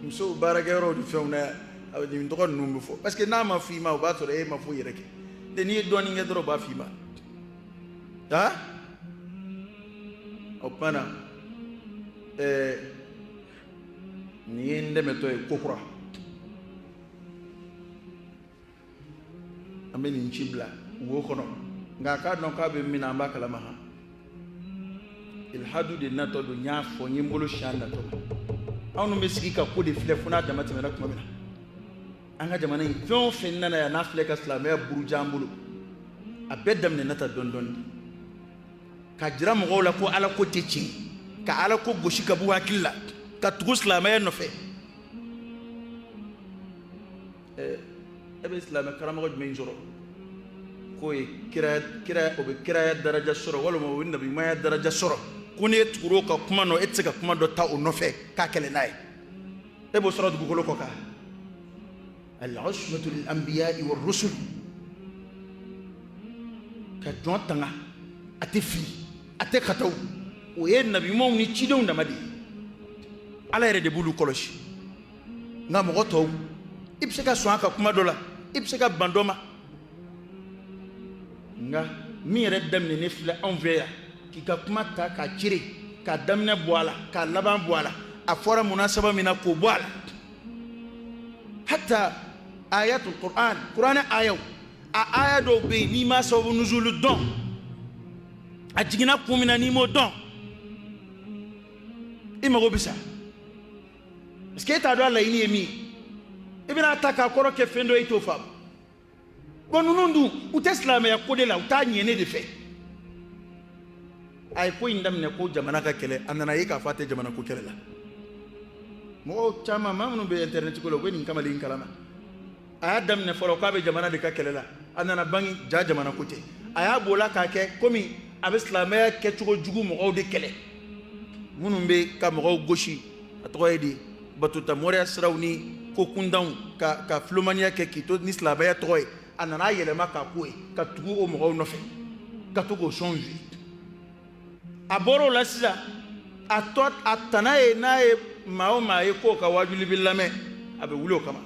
muso baragero du fewna awdi min dokon numbu fo parce que na ma fi ma ba to e ma fo yireke de ni doni ngedro ba fi ma ah opana ni ndeme to e kokura ameni nchibla wo kono nga ka don ka be mina mbaka la maha il hadu de nato do nya fo nyimbolo shanda to awno mesiki ka ko de flefuna da matame na kuma bina anga jamana fon fenna na ya na fleka islam ya buru jambulo abedam ne nata don ka jira mo la ko ala ko techi ka ala ko goshi ka bu hakilla ka tugu islam ya no fe ebe islam karama ko me njoro koy kira obe kira daraja soro wala mo winna bi ma daraja soro kuni turo ka kuma no etsika kuma do ta o no fe ka kele nay e bo soro du ko ka al usmatu lil anbiya'i war rusul ka don tanga ate fi ate khataw o ye nabi mo ni cido ndamadi ala yere de bulu koloshi nga mo goto ibseka so aka kuma dola ibseka bandoma nga mi red damne ne fila envers ki ka kuma ta ka cire ka damne boala ka laban boala afora munasaba mina ko boala hatta ayatul qur'an ayaw aya do be ni ma sabu nuzul don ajigina kumina ni mo don ima go bisa est-ce que ta do la ini emi ibina ataka koro ke fendo ito fam bonunundu uteslam ya kode la utanyene de fe ay ko indam ne ko jamana ka kele anana yika fate jamana ko kele la mo chama mamnu be internet ko lo ni kamali kalama aya damne folo ko be jamana de ka kelela anana bangi ja jamana kote aya bola ka ke komi abe islamaya ke tugo jugu mo de kele munum be ka mo goshi atoyedi batuta moria srawni ko kundan ka flomania ke kito ni islamaya toy anana yelema ka kuwe ka tugo o mo no fe ka tugo changer aboro la sisa atot atanaye naye maoma e ko ka wajuli billame abe wulo kama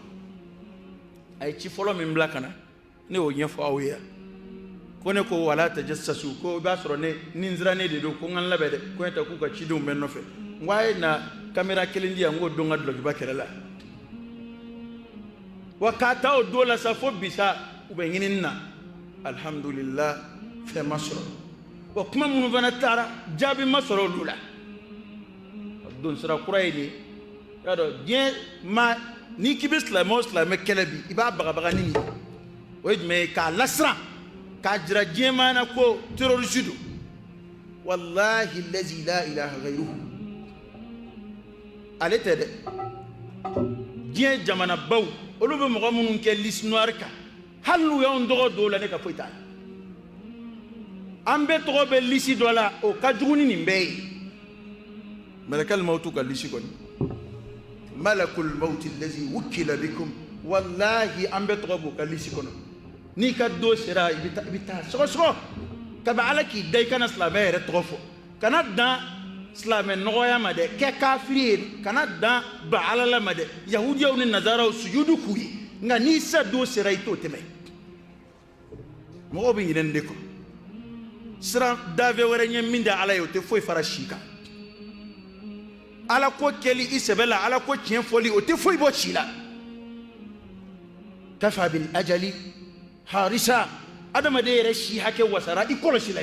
ay ci folo min blakana ne o nyefo awya ko ne ko wala tajassasu ko ba soro ne ninzira ne de do ko ngan labe de ko eta ku ka ci do men no fe ngwaye na camera kelindi ya ngo do ngadlo ba kelela wakata o dola sa fo bisa ube ngininna alhamdulillah fe masro wa kuma munu bana tara jabi masro lula don sira kurayni yado bien ma ni kibisla mosla me kelebi iba baga nini wejme ka lasra ka jira jemana ko terroriste wallahi allazi la ilaha ghayruhu alete de bien jamana baw olube mo munun ke lisnoir ka halu yon dogo do la ne ka foita ambe to be lisi dola o ka juguni ni mbey ملك الموت قال لي شكون ملك الموت الذي وكل بكم والله ام بتغبو قال لي شكون ني كدو سرا بتا سو كبالك داي كان اسلامي رتغفو كان دا اسلامي نويا مد كافرين كان دا بعلل مد يهودي او النزارى سجود كوي ngani sa do sera ito teme mo obi ngene ndeko sra dave wara nyamminda ala yo te foi farashika ala ko keli isebela ala ko tien foli o te foi bo chila kafa bil ajali harisa adama de reshi hake wasara ikolo shila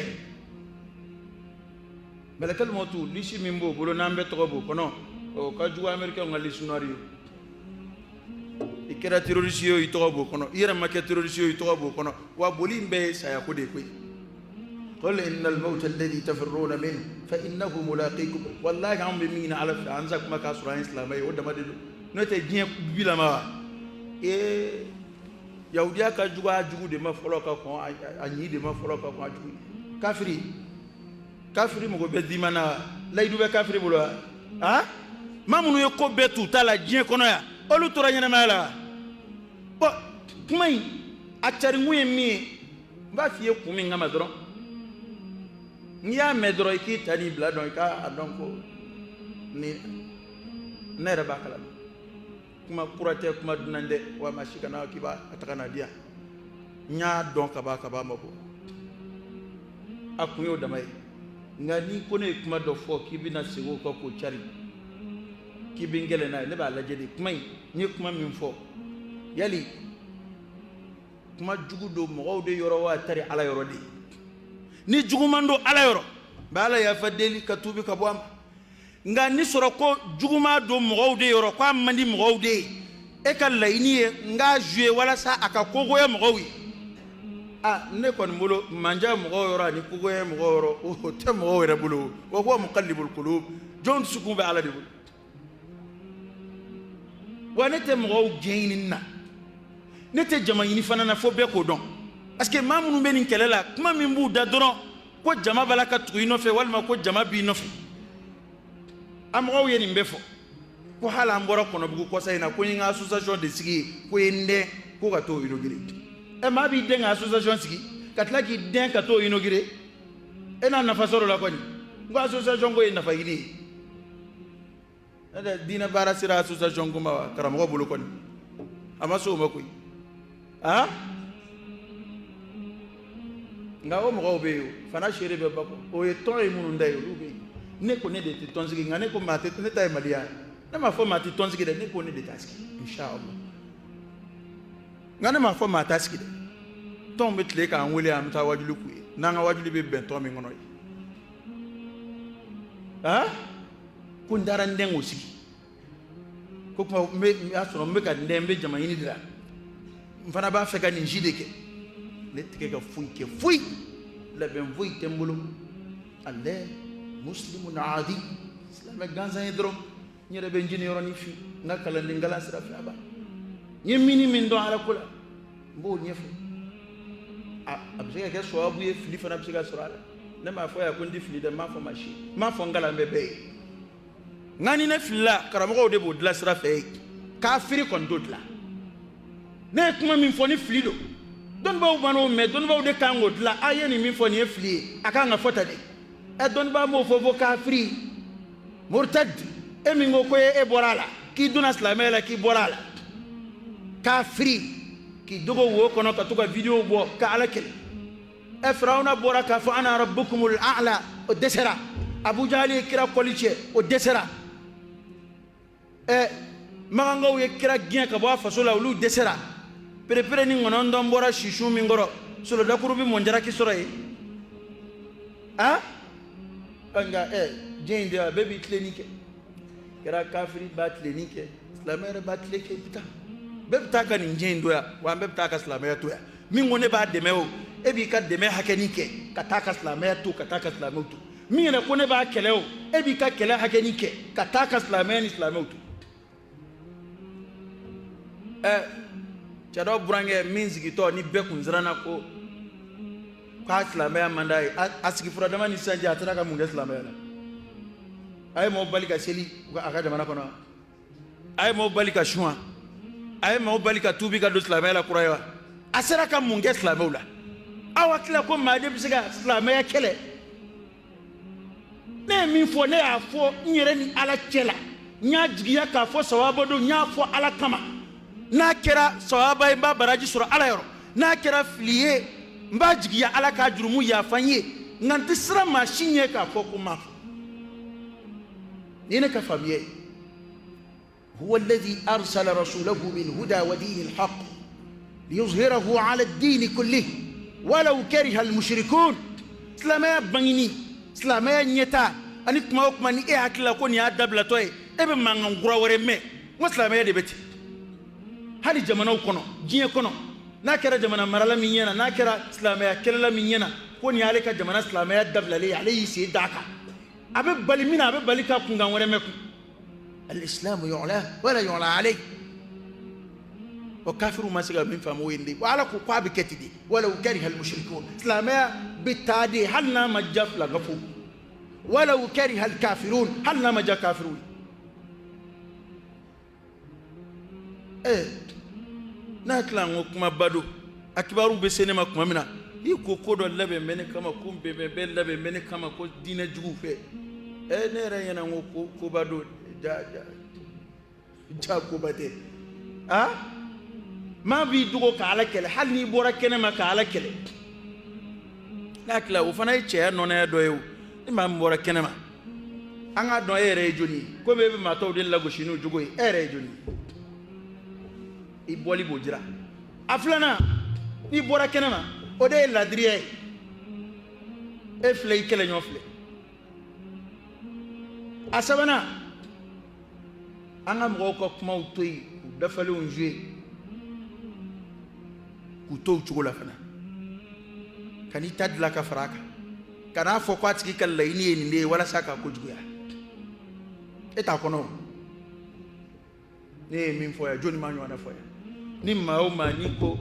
malakal motu lishi mimbo bolo nambe togo kono o ka juwa amerika ngali sunari ikera terroriste yo itogo kono ira make terroriste yo itogo kono wa boli mbe saya ko de koy قل إن الموت الذي تفرون منه فإنه ملاقيكم والله عم بمين على عنزك ما كسران إسلامي وده ما ده نتجيه بلا ما يهوديا كجوا جوا ده ما فلوك كون أني ده ما فلوك كون جوا كافري مغو بدي منا لا يدوب كافري بلوا ما منو يكو بتو تلا جيه كونيا أولو ترى ينمالا كماي أتشارموي مي بافيه كومي نعم درون nya medro iki tani blado ka adonko ni nere bakala kuma kurate kuma dunande wa mashika na kiba atakana dia nya donka ba mako akuyo damai ngani kone kuma do fo kibina sigo ko ko chari kibingele na le ba la jedi kuma ni kuma min fo yali kuma jugudo mo de yoro wa tari ala yoro de ni jugumando ala yoro bala ya fadeli katubi kabwam nga ni soro ko juguma do mogowde yoro ko amandi mogowde e kala iniye nga jouer wala sa aka kogo ya mogowi ne kon mulo manja mogoworo ni kogo ya mogoworo o te mogowere bulo wa huwa muqallibul qulub jon sukumbe ala de bulo wane te mogow geyninna nete jamayini fanana fo be ko don parce que mamunu be nin kelela kuma min bu da doron ko jama balaka tuino fe walma ko jama bi no fe am o yeni mbefo ko hala mboro kono bugu ko sayna ko yin association de sigi ko yende ko ka to inogire e ma bi den association sigi katla ki den ka to inogire e na nafa soro la ko ni ngo association ko ina fa yini ada dina bara sira association ko ma karamo ko bulu ko ni amaso makoy nga o mo be fana shere be bako o e ton e munu ndai lube ne ko ne de tonzigi nga ne ko mate ne tay malia na ma fo mate tonzigi de ne ko ne de taski inshallah nga ne ma fo mate taski de ton metle ka anwele am ta wajulu ku na nga wajulu be ben ton mi ngono ko ndara ndengo sigi ko ko me asoro me ka ndembe jama yini dira mfana ba feka ni jideke letike ka fuy la ben fuy tembulu alle muslimun adi islam ganza yedro nyere ben jini yoroni fi nakala ndingala sira fi aba yemini min don ala kula mbo nyefo absega ke so abuye fili fana absega so ala na ma fo ya ko ndi fili de ma fo machi ma fo ngala mbebe ngani na filla karamo de bo dla sra fe kafiri kon dodla ne kuma min fo ni fili do don ba ubano me don ba de kango dla ayeni min fo ni fili aka nga fota de e don ba mo fo kafiri murtad e min go ko e borala ki duna islamela ki borala kafiri ki dogo wo kono ka tuka video bo ka alakel e firauna bora ka fa ana rabbukumul a'la o desera abu jali kira koliche o desera e magango ye kira gien ka bo fasola ulu desera pere ni ngono ndon bora shishu mi ngoro solo dakuru bi monjara ki soro e anga jende baby clinique kira kafiri ba clinique islamere ba clinique putain beb taka ni njendo ya wa beb taka islamere to ya mi ngone ba deme o e bi ka deme hakenike ka taka islamere to ka taka islamere to mi ne ko ne ba kele o e bi ka kele hakenike ka taka islamere to chado burange minzigi to ni be kunzrana ko ka islamere mandai asigi fura dama ni sanje atara ka munga islamere ay mo balika seli aka jamana kono ay mo balika shwa ay mo balika tubi ka do islamela kuraywa asara ka munge islamela awakila ko made bisiga islamela kele ne min fo ne afo nyere ni ala kela nya jigiya ka fo sawabo do nya fo ala kama na kera sawaba imba baraji sura ala yoro na kera fliye mba jigiya ala ka jurumu ya fanye nganti sira mashinye ka fo kuma إنك فبيه هو الذي أرسل رسوله بالهدى ودين الحق ليظهره على الدين كله ولو كره المشركون سلامة بنيني سلامة نيتا أنك ما أكمني إيه أكلا كوني أدب لتوي إبن ما نغرا ورمي وسلامة دبتي هذه جمانا كونو جيه كونو ناكرا جمانا مرلا مينينا ناكرا سلامة كلا مينينا كوني عليك جمانا سلامة أدب للي عليه سيداكا أبي بالي مين أبي بالي كابون غان ورمكم الإسلام يعلى ولا يعلى عليه وكافر ما سجى من فموين دي وعلى كوكب كتدي ولو كره المشركون إسلامية بالتادي هلنا مجف لغفو ولو كره الكافرون هلنا مجا كافرون ناكلان وكما بدو أكبروا بسينما كما منا يكو كودو لبه مني كما كوم بebe lebe مني كما كو دين جوفه nere yana ngo ko bado ja ko bade ma bi dugo ka ala kele hal ni bora kene ma ka ala kele nakla u fana che no na do yu imam bora kene ma anga do ere joni ko be ma to de lago shinu jugo ere joni i boli bojira aflana ni bora kene ma o de ladriye e flay kele ñofle asabana anga mo ko kuma utoy dafale on jouer ku to chugola fana kani tadla ka faraka kana fo ko atiki kala ini ni le wala saka ko jugoya eta kono ne min fo ya joni manyo na fo ya ni mawo maniko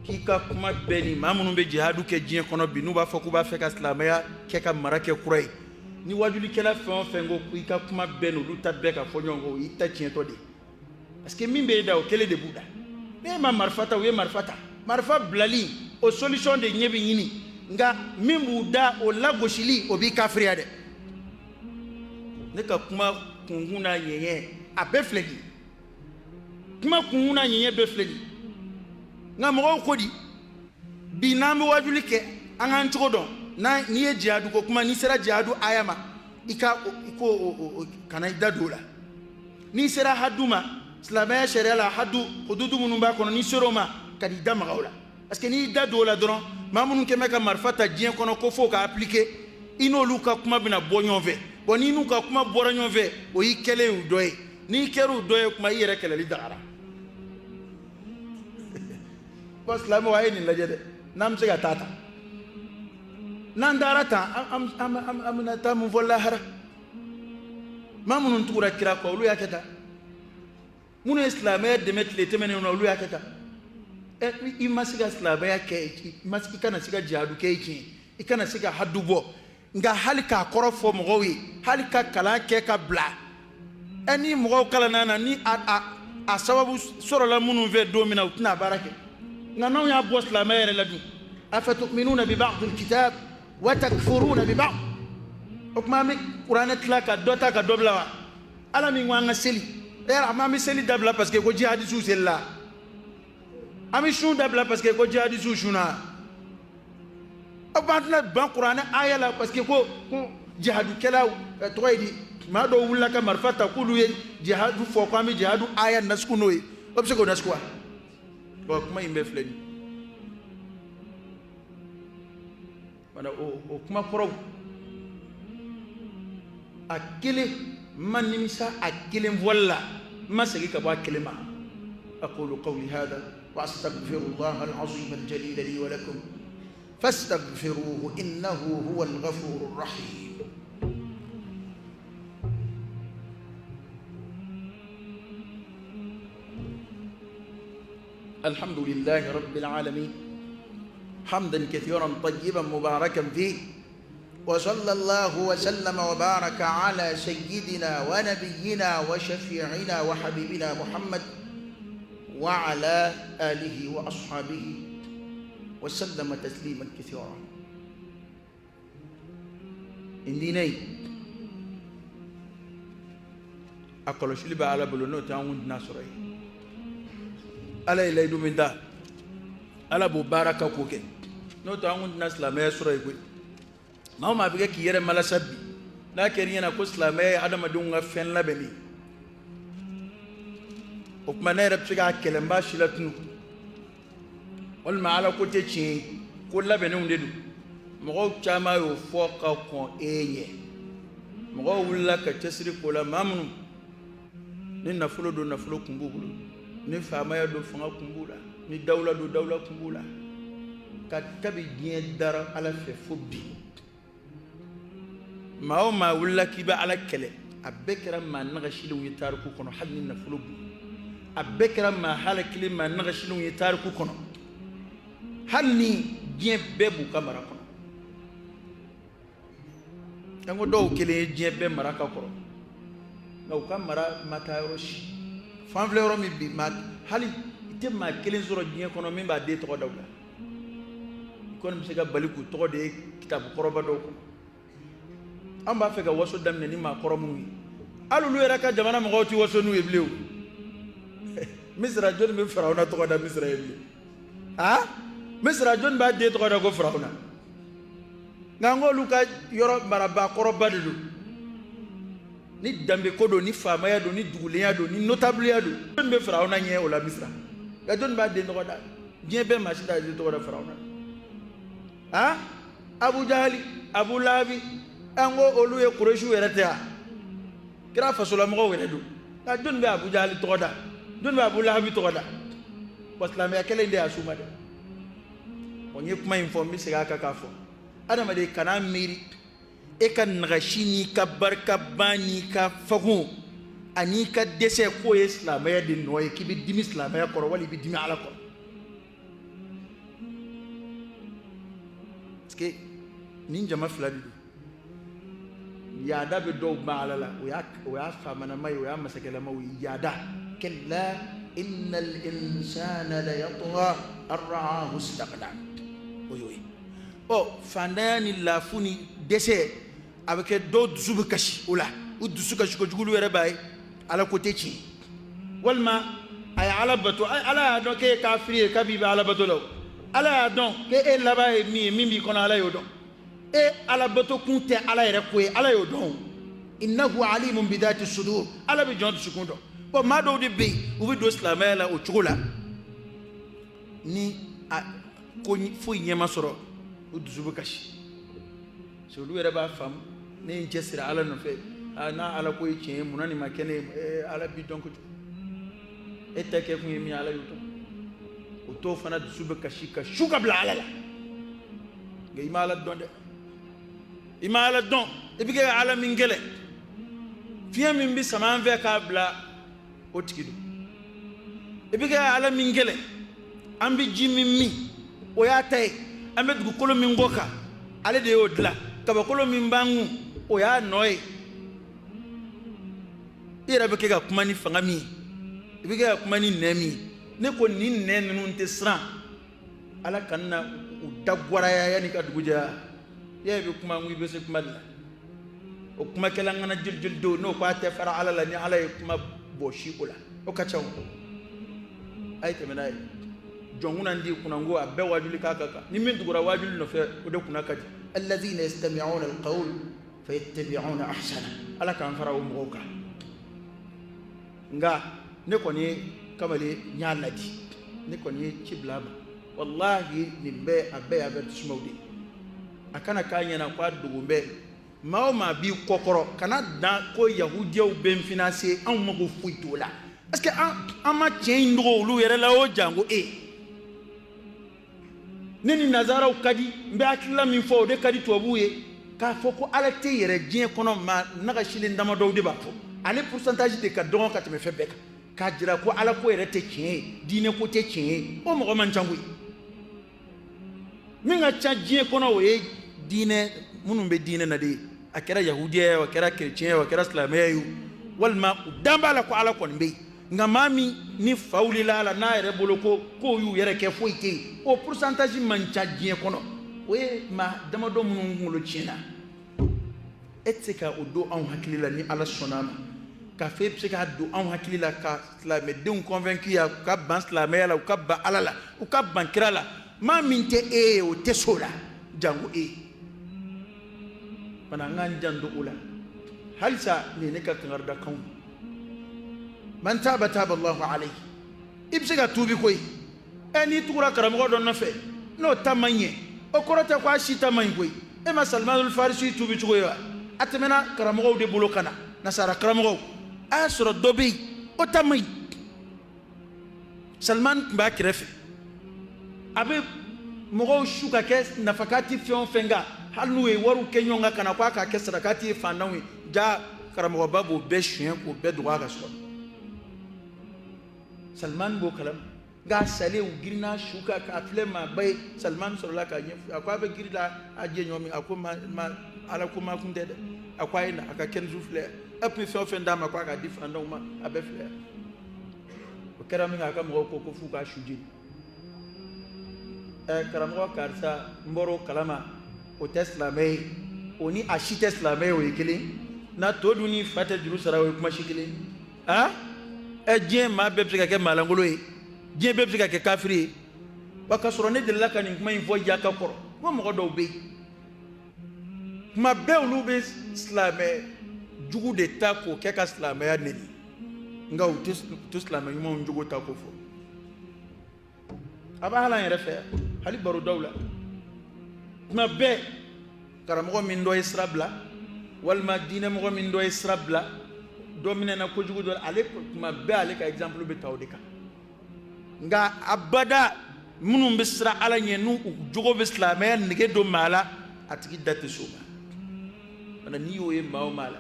kika kuma beni mamunu be jihadu ke jien kono bi nu ba fo ku ba fe ka islamaya ke ka marake kurai ni wajuli kela fon fengo kika kuma benu lu tabbe ka fo nyongo ita chien to de parce que mimbe da o kele de buda ne ma marfata we marfata marfa blali o solution de nyebi nyini nga mimbu da o lagoshili o bi kafria de ne ka kuma kunguna yenye abeflegi kuma kunguna yenye beflegi nga mo ko di binambe wajuli ke angan chogodon na niye jihadu ko kuma ni sera jihadu ayama iko kana idadola ni sera haduma islamaya sharia la hadu hududu munumba kono ni soroma kadi dama gawla parce que ni idadola dron mamunu ke meka marfata jien kono ko fo ka appliquer ino luka kuma bina bonyonve boni nu ka kuma boranyonve o yikele u doye ni keru doye kuma yere kele li dara ko islam wa ni lajede nam se ga tata nandarata am tamu volahara mamunun tura kira ko lu yaketa mun islamaya demet le temene no lu yakata i masiga islamaya ke masika na siga jihadu ke ki ikana siga hadubo nga halika korofo mogowi halika kala ke ka bla ani mogo kala nana ni a sababu soro la munu ve domina utna barake nga no ya bo islamaya re ladu afatu'minuna bi ba'd alkitab wa takfuruna bi ba'd okmami qur'anat la ka dota ka dobla ala mi ngwa seli era mami seli dabla parce que ko jihadi sou celle-là ami shun dabla parce que ko jihadi sou shuna abantna ban qur'an aya la parce que ko jihadu kala toydi ma do wulla ka marfata kulu ye jihadu fo ko ami jihadu aya nasku noy obse ko nasku bo kuma imbe fleni mana o kuma koro akile man nimisa akile walla ما سقيك أبغى كلمة أقول قولي هذا وأستغفر الله العظيم الجليل لي ولكم فاستغفروه إنه هو الغفور الرحيم الحمد لله رب العالمين حمدا كثيرا طيبا مباركا فيه وصلى الله وسلم وبارك على سيدنا ونبينا وشفيعنا وحبيبنا محمد وعلى آله وأصحابه وسلم تسليما كثيرا إنديني أقول شلبا على بلونو تعاون ناصري على إلى من دا على ببارك كوكي نو تعاون ناس لا ما يسري ما بيجي كيره ملا سبي لكن ينا كسلامي أدم دونغا فين لبني وكمان ربشة كلام باش لتنو والما على كوتة شيء كل لبني وندو مغو كما يفوق كون إيه مغو ولا كتسري كولا مامنو نفلو دو نفلو كمبولا نفهمي دو فنا كمبولا ندولة دو دولة كمبولا كتبي جين دار على فوبي ما هو ما ولا كيبا على كله أبكر ما نغشلو يتاركو كنو حد نفلو أبكر ما حالك لي ما نغشلو يتاركو كنو هل ني جين بيبو كاميرا كنو يانغو دو كلي جين بيب مراكا كنو لو كاميرا ما تايروش فانفلورو مي بي ما هل يتم ما كلي زورو جين كنو مين با دي تقو دولا يكون مسيكا باليكو تقو دي كتاب قربا دو كنو amba fega waso damne ni ma koromu alu lu era ka jamana mo goti waso nu ebleu misra jon me farauna to da misra ebli ha misra jon ba de to da go farauna ngango lu ka yoro maraba koroba du ni dambe kodo ni fama ya do ni dugule ya do ni notable ya do jon be farauna nye o la misra ga jon ba de to da je be machida de to da farauna ha abu jahali abu labi ango olu ye kureshu werata kira fasola mo weredu ka dun be abu jali toda dun be abu lahabi toda waslam ya kele ndi asuma de onye kuma informi siga ka kafo adama de kana miri e kan ngashini ka barka bani ka fagu ani ka dese ko islam ya din no e kibi dimi islam ya koro wali bi dimi ala ko ske ninja mafladu يادا بدو بالله ويا فمن ما ويا مسكلا ما يادا كلا إن الإنسان ليطغى أن رآه استغنى ويوي أو فنان اللافوني دسي avec d'autres zubkashi ola udsukashi ko jugulu wera bay ala ko techi walma ay ala bato ala do ke kafiri kabiba ala bato law ala don ke e laba mi mimbi kono ala yodo e ala bato kunte ala yere ko ala yodo innahu alimun bidati sudur ala bi jonto sukundo bo ma do de be u bi do islamela o chugula ni ko fo nyema soro udsukashi so lu wera ba fam ne jesira ala no fe na ala ko yi munani makene ala bi donc etake ku mi ala yuto o to fana sube kashika shuka bla ala la ngai mala donde imala don e bi ala mingele fiya min bi saman ve ka bla o tikido ibiga ala mingele ambi jimi mi o ya tay ambe du kolo min goka ale de odla kaba kolo min bangu o ya noy ira be kega kuma ni fanga mi ibiga kuma ni nemi ne ko ni nenun te sran ala kanna u dagwara ya ni ka duguja ya be kuma ngi be se kuma la o kuma kala ngana jil do no ko ate fara ala la ni ala kuma boshi kula o ka chaw ay temena jonguna ndi kuna ngo abbe wajuli kaka ni min dugura wajuli no fe o de kuna kaji alladhina yastami'una alqawl fayattabi'una ahsana ala kan fara o moka nga ne ko ni kamale nyalati ne ko ni ciblaba wallahi ni be abbe avertisement akana kanya na kwa dugumbe ma bi kokoro kana da ko yahudiya u ben financer an mako fuito la parce que an ma tien ndo lu yere la o jango nini nazara u kadi mbe akilla min fo de kadi to buye ka foko ala te yere dien kono ma naga shile ndama do de ba fo ale pourcentage de ka don ka te me fe beka ka jira ko ala ko yere te tien dine ko te tien o mo man jango mi nga cha dien kono we dine munum be dine na de akera yahudiya wa kera chrétien wa kera islamiyya walma dambala ko ala ko mbe nga mami ni fawli la la na yere boloko ko yu yere ke foite o pourcentage man chadien kono we ma dama do mun ngulo china etika o do an hakilila ni ala sonama ka fe psika do an hakilila ka islamé de convaincu ya ka ban islamé la ka ba ala la o ka ban kira la ma minte o tesola jango bana ngan jando ula halsa ne ka kangarda kan man taba Allahu alayhi ibsiga tubi koy eni tukura karamo don na fe no tamanye o korota kwa shita man koy e ma Salman al-Farisi tubi tugoya atmena karamo de bulokana nasara karamo asura dobi o tamay Salman ba kirefe abe mo shuka kes nafakati fion fenga halnuwe waru kenyonga kana kwa ka kesra kati fandawi ja karamo babu be chien ko be droit ga so Salman bo kalam ga sale u girna shuka ka atlema bay Salman sallallahu ka nyef akwa be girda aje nyomi akoma ala kuma kunde de akwa ina aka ken jufle api fi ofenda ma kwa ka difanda ma abe fle o kerami ga ka mo ko fuka shuji karamo karsa mboro kalama o Tesla mai oni ashi Tesla mai o yekele na todu ni fata Jerusalem o kuma shikele dien ma bebsika ke malangolo dien bebsika ke kafiri waka sorone de la kan kuma info ya ka koro mo do be ma be ulu be islamé jugu de tako ke ka islamé ya neni nga o to islamé mo jugu tako fo aba hala yere fe hali baro dawla ma be karamo min do israbla wal madina mo min do israbla domine na ko jugu do ale ma be ale ka exemple be tawdika nga abada munum bisra ala nyenu jugo bislamé nige do mala atiki date soba ana niyo e maw mala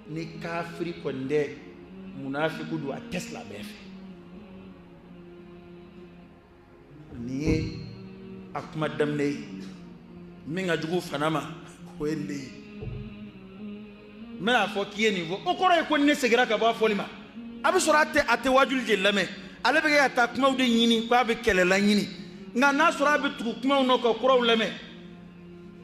ni kafiri ko nde munafiku do a Tesla be ni akuma damne minga jugu fanama ko ende mena fo kiye niveau o koro e ko ne segira ka ba folima abi surate ate wajul je lame ale be ya ta kuma de nyini ko abi kelela nyini nga na sura bi tu kuma no ko koro lame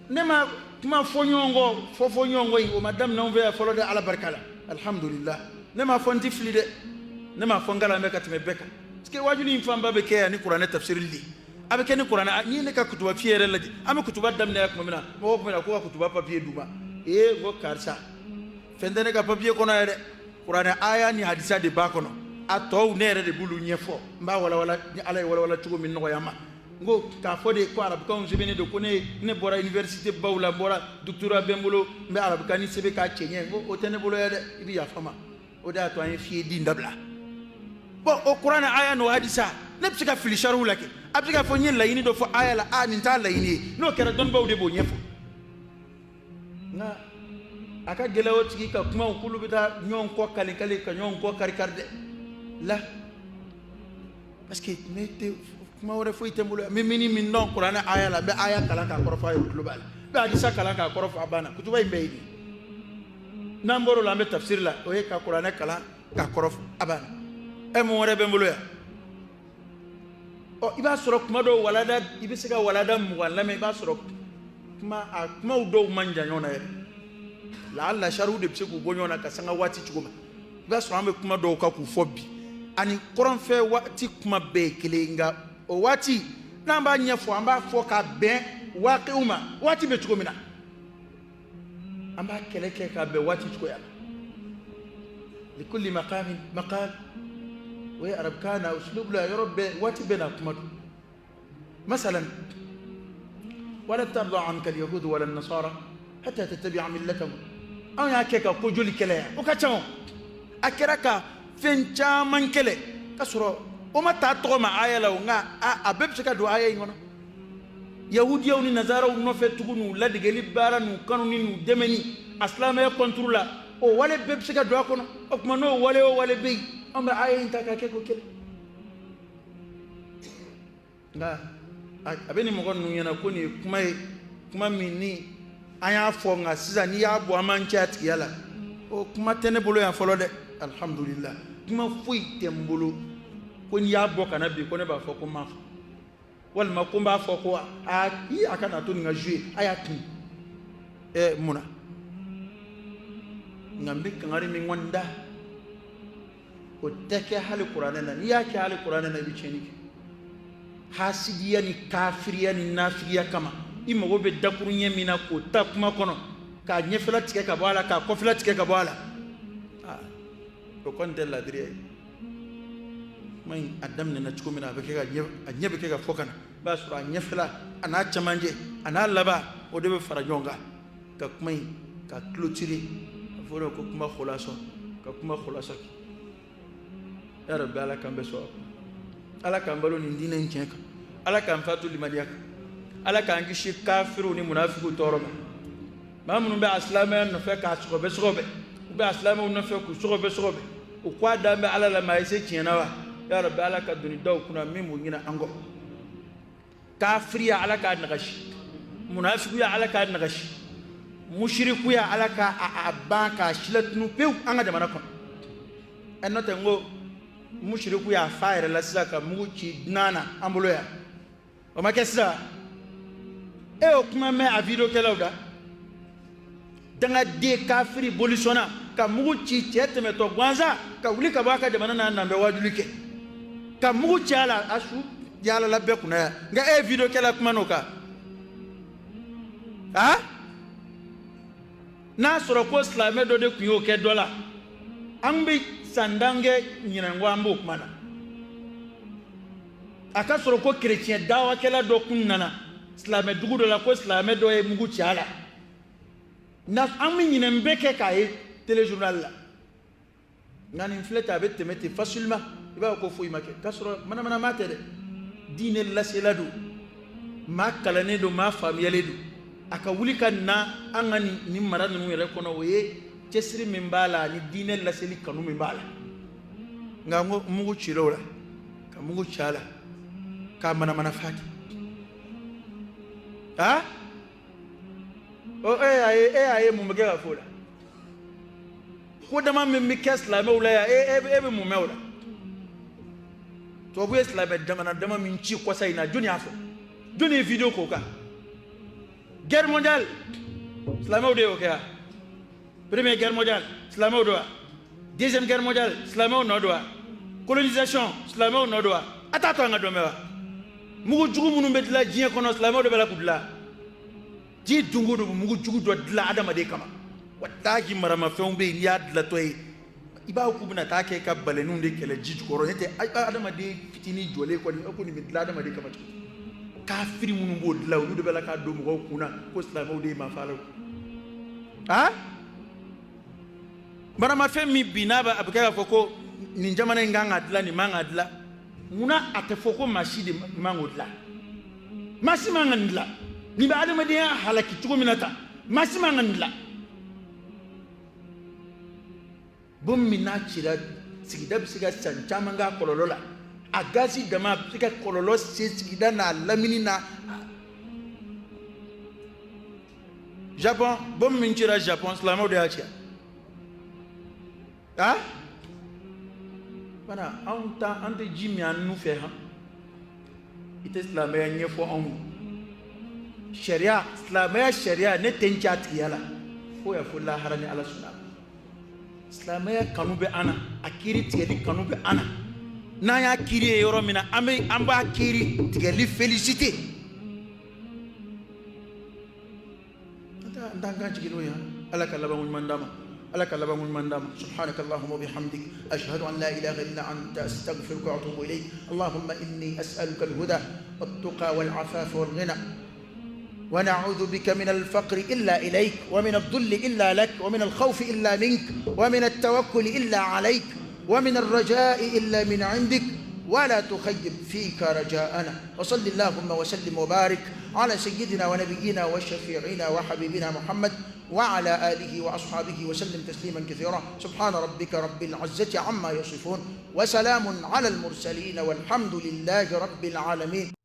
ne ma kuma fo nyongo o madame na on veut follow de ala barkala alhamdulillah ne ma fonti flide ne ma fongala me katime beka parce que wajul ni famba be ke ni qur'an tafsir li abe ken qur'an ni ne ka kutuba fiere ladi ame kutuba damne ak mamina mo ko mena ko kutuba papier duma go karsa fendene ka papier kono ere qur'an aya ni hadisa de bakono ato nere de bulu nyefo mba wala ni alay wala tugo min no yama ngo ka fode ko arab kan jibene de kone ne bora université bawla bora doctorat bembulo mbe arab kan ni sebe ka chenye ngo o tene bolo yede ibi ya fama o da to an fie di ndabla bo o qur'an aya no hadisa ne psika filisharu lake apsika fo nyen la yini do fo aya la a ni ta la yini no kera don bawde bo nyefo na aka gelawo tigi ka kuma kulu bita nyon ko kali ka nyon ko kari karde la parce que mais kuma wɛrɛ foyi tɛ n bolo yan n bɛ mini min dɔn kuranɛ aya la n bɛ aya kalan k'a kɔrɔfɔ a ye o tulo b'a la n bɛ hadisa kalan k'a kɔrɔfɔ a banna kutuba in bɛɛ ye nin n'an bɔr'o la an bɛ tafsiri la o ye ka kuranɛ kalan k'a kɔrɔfɔ a banna mun wɛrɛ bɛ n bolo yan i b'a sɔrɔ kuma dɔw walada i bɛ se ka walada 20 lamɛn i b'a sɔrɔ kumaw dɔw man jan ɲɔgɔn na yɛrɛ laala sariw de bɛ se k'u bɔ ɲɔgɔn na ka sanga waati cogo ma i b'a sɔrɔ an bɛ kuma dɔw kan k'u fɔ bi ani kɔrɔnfɛ waati kuma bɛɛ ye kelen nka o waati n'an b'a ɲɛfɔ an b'a fɔ ka bɛn waqi'u ma waati bɛ cogo min na an b'a kɛlɛ kɛ ka bɛn waati cogoya la likulli maqamin maqal o ye arabukan na uslub la yɔrɔ bɛɛ waati bɛɛ na kuma don masalan wala tarda anka al-yahud wala an-nasara hatta tattabi'a millatahum an y'a kɛ ka ko joli kɛlɛ yan o ka ca a kɛra ka fɛn caman kɛlɛ ka sɔrɔ o ma taa tɔgɔ ma aya la nka a bɛɛ bɛ se ka don aya in kɔnɔ yahudiyaw ni nazaraw nɔfɛ tugu n'u ladegeli baara n'u kanu ni n'u dɛmɛni a silamɛya kɔnturu la o wale bɛɛ bɛ se ka don a kɔnɔ o tuma n'o wale o wale bɛ yen an bɛ aya in ta k'a kɛ ko kɛlɛ nka a bɛ ni mɔgɔ ninnu ɲɛna ko nin ye kuma ye kuma min ni an y'a fɔ nka sisan n'i y'a bɔ an b'an cɛ a tigiya la o kuma tɛ ne bolo yan fɔlɔ dɛ alhamdulillah kuma foyi tɛ n bolo ko n'i y'a bɔ ka na bi ko ne b'a fɔ ko n m'a fɔ walima ko n b'a fɔ ko a kana to nin ka jouer a y'a tun mun na nka n bɛ kangari min kɔni da o tɛ kɛ hali kuranɛ na n'i y'a kɛ hali kuranɛ na i bɛ tiɲɛni kɛ hasidiya ni kafiriya ni nafigiya kama i mago bɛ dakuru ɲɛ min na k'o ta kuma kɔnɔ k'a ɲɛfɛla tigɛ ka bɔ a la k'a kɔfɛla tigɛ ka bɔ a la o kɔni tɛ ladiriya ye kuma in a daminɛna cogo min na a ɲɛ bɛ kɛ ka fɔ ka na i b'a sɔrɔ a ɲɛfɛla a n'a cɛmancɛ a n'a laban o de bɛ fara ɲɔgɔn kan ka kuma in ka clôturer a fɔ o de ko kuma khulasɔ ka kuma khulasɔ kɛ ya rabbi ala k'an bɛ sɔn ala k'an balo nin diinɛ in tiɲɛ kan ala k'an fatu limaniya kan ala k'an kisi kafiriw ni munafikiw tɔɔrɔ ma maa minnu bɛ a silamɛya nɔfɛ k'a sɔgɔbɛ sɔgɔbɛ u bɛ a silamɛw nɔfɛ k'u sɔgɔbɛ sɔgɔbɛ u k'a dan bɛ ala la maa ye se tiɲɛna wa ya rabbi ala ka doni daw kunna min b'u ɲina an kɔ kafiriya ala k'a nagasi munafikiya ala k'a nagasi mushrikuya ala k'a ban k'a silatunu pewu an ka jamana kɔnɔ n'o tɛ n ko mushriku y'a fa yɛrɛ la sisan ka mugu ci dunan na an bolo yan o ma kɛ sisan e y'o kuma mɛn a video kɛlaw da dangaden kafiri boli sɔnna ka mugu ci cɛ tɛmɛtɔ gansan ka wuli ka bɔ a ka jamana na nan bɛ wajuli kɛ ka mugu ci a la a su yaalala bɛɛ kunna yan nka e ye video kɛla kuma n'o kan n'a sɔrɔ ko silamɛ dɔ de tun y'o kɛ dɔ la an bɛ sandange ɲinɛnkɔ an b'o kuma na a ka sɔrɔ ko kerecɛn dawakɛla dɔ kun nana silamɛ dugu dɔ la ko silamɛ dɔ ye mugu ci a la an bɛ ɲinɛn bɛɛ kɛ k'a ye téléjournal la nka nin filɛ ten a bɛ tɛmɛ ten facilement i b'a fɔ ko foyi ma kɛ k'a sɔrɔ manamanamaa tɛ dɛ diinɛ lasela don maa kalannen don maa faamuyalen don a ka wuli ka na an ka nin mara ninnu yɛrɛ kɔnɔ o ye cɛsiri min b'a la ani diinɛ laseli kanu min b'a la nka n ko mugu cira o la ka mugu ci a la k'a manamana fa kɛ e y'a ye mun bɛ kɛ ka fɔ o la ko dama min bɛ kɛ silamɛw la yan e bɛ mun mɛn o la tubabu ye silamɛ jamana dama min ci kɔsa in na jɔnni y'a fɔ jɔnni ye video k'o kan guerre mondiale silamɛw de y'o kɛ wa première guerre mondiale silamɛw do wa deuxième guerre mondiale silamɛw nɔ do wa colonisation silamɛw nɔ do wa a t'a to an ka dɔn mɛn wa mugu jugu minnu bɛ dilan diɲɛ kɔnɔ silamɛw de bɛ la k'u dilan diɲɛ don o don mugu jugu dɔ dilan adamaden kama walahi maramafɛnw bɛ yen n'i y'a dilantɔ ye i b'a k'u bɛna taa kɛ ka balɛninw de kɛlɛ ji jukɔrɔ n'o tɛ adamaden fitinin jɔlen kɔni aw kɔni bɛ dilan adamaden kama cogo kafiri minnu b'o dilan olu de bɛ la k'a don mɔgɔw kunna ko silamɛw de ye mafalaw maramafɛn min bi n'a a bɛ kɛ k'a fɔ ko nin jamana in kan ka dilan nin man ka dilan munna a tɛ fɔ ko maa si de man k'o dilan maa si man ka nin dilan nin bɛ adamadenya halaki cogo min na tan maa si man ka nin dilan bon min n'a cira sigida bɛ se ka san caman k'a kɔlɔlɔ la agasi dama pika kololo sesigida na lamini na Japon bom minchira Japon slamo de achia ha bana ante jimi anu fe ha ite islamaya nyefo on sharia islamaya sharia ne tenchat yala fo ya fulla harani ala sunna islamaya kanube ana akiri tigeli kanube ana na ya kiri yoro mina amba kiri tigeli félicité ndanga jigilo ya ala kalaba mun mandama ala kalaba mun mandama subhanakallahumma bihamdik ashhadu an la ilaha illa anta astaghfiruka wa atubu ilayk allahumma inni as'aluka al-huda wat-tuqa wal-'afafa wal-ghina ونعوذ بك من الفقر إلا إليك ومن الذل إلا لك ومن الخوف إلا منك ومن التوكل إلا عليك ومن الرجاء إلا من عندك ولا تخيب فيك رجاءنا وصل اللهم وسلم وبارك على سيدنا ونبينا وشفيعنا وحبيبنا محمد وعلى آله وأصحابه وسلم تسليما كثيرا سبحان ربك رب العزة عما يصفون وسلام على المرسلين والحمد لله رب العالمين.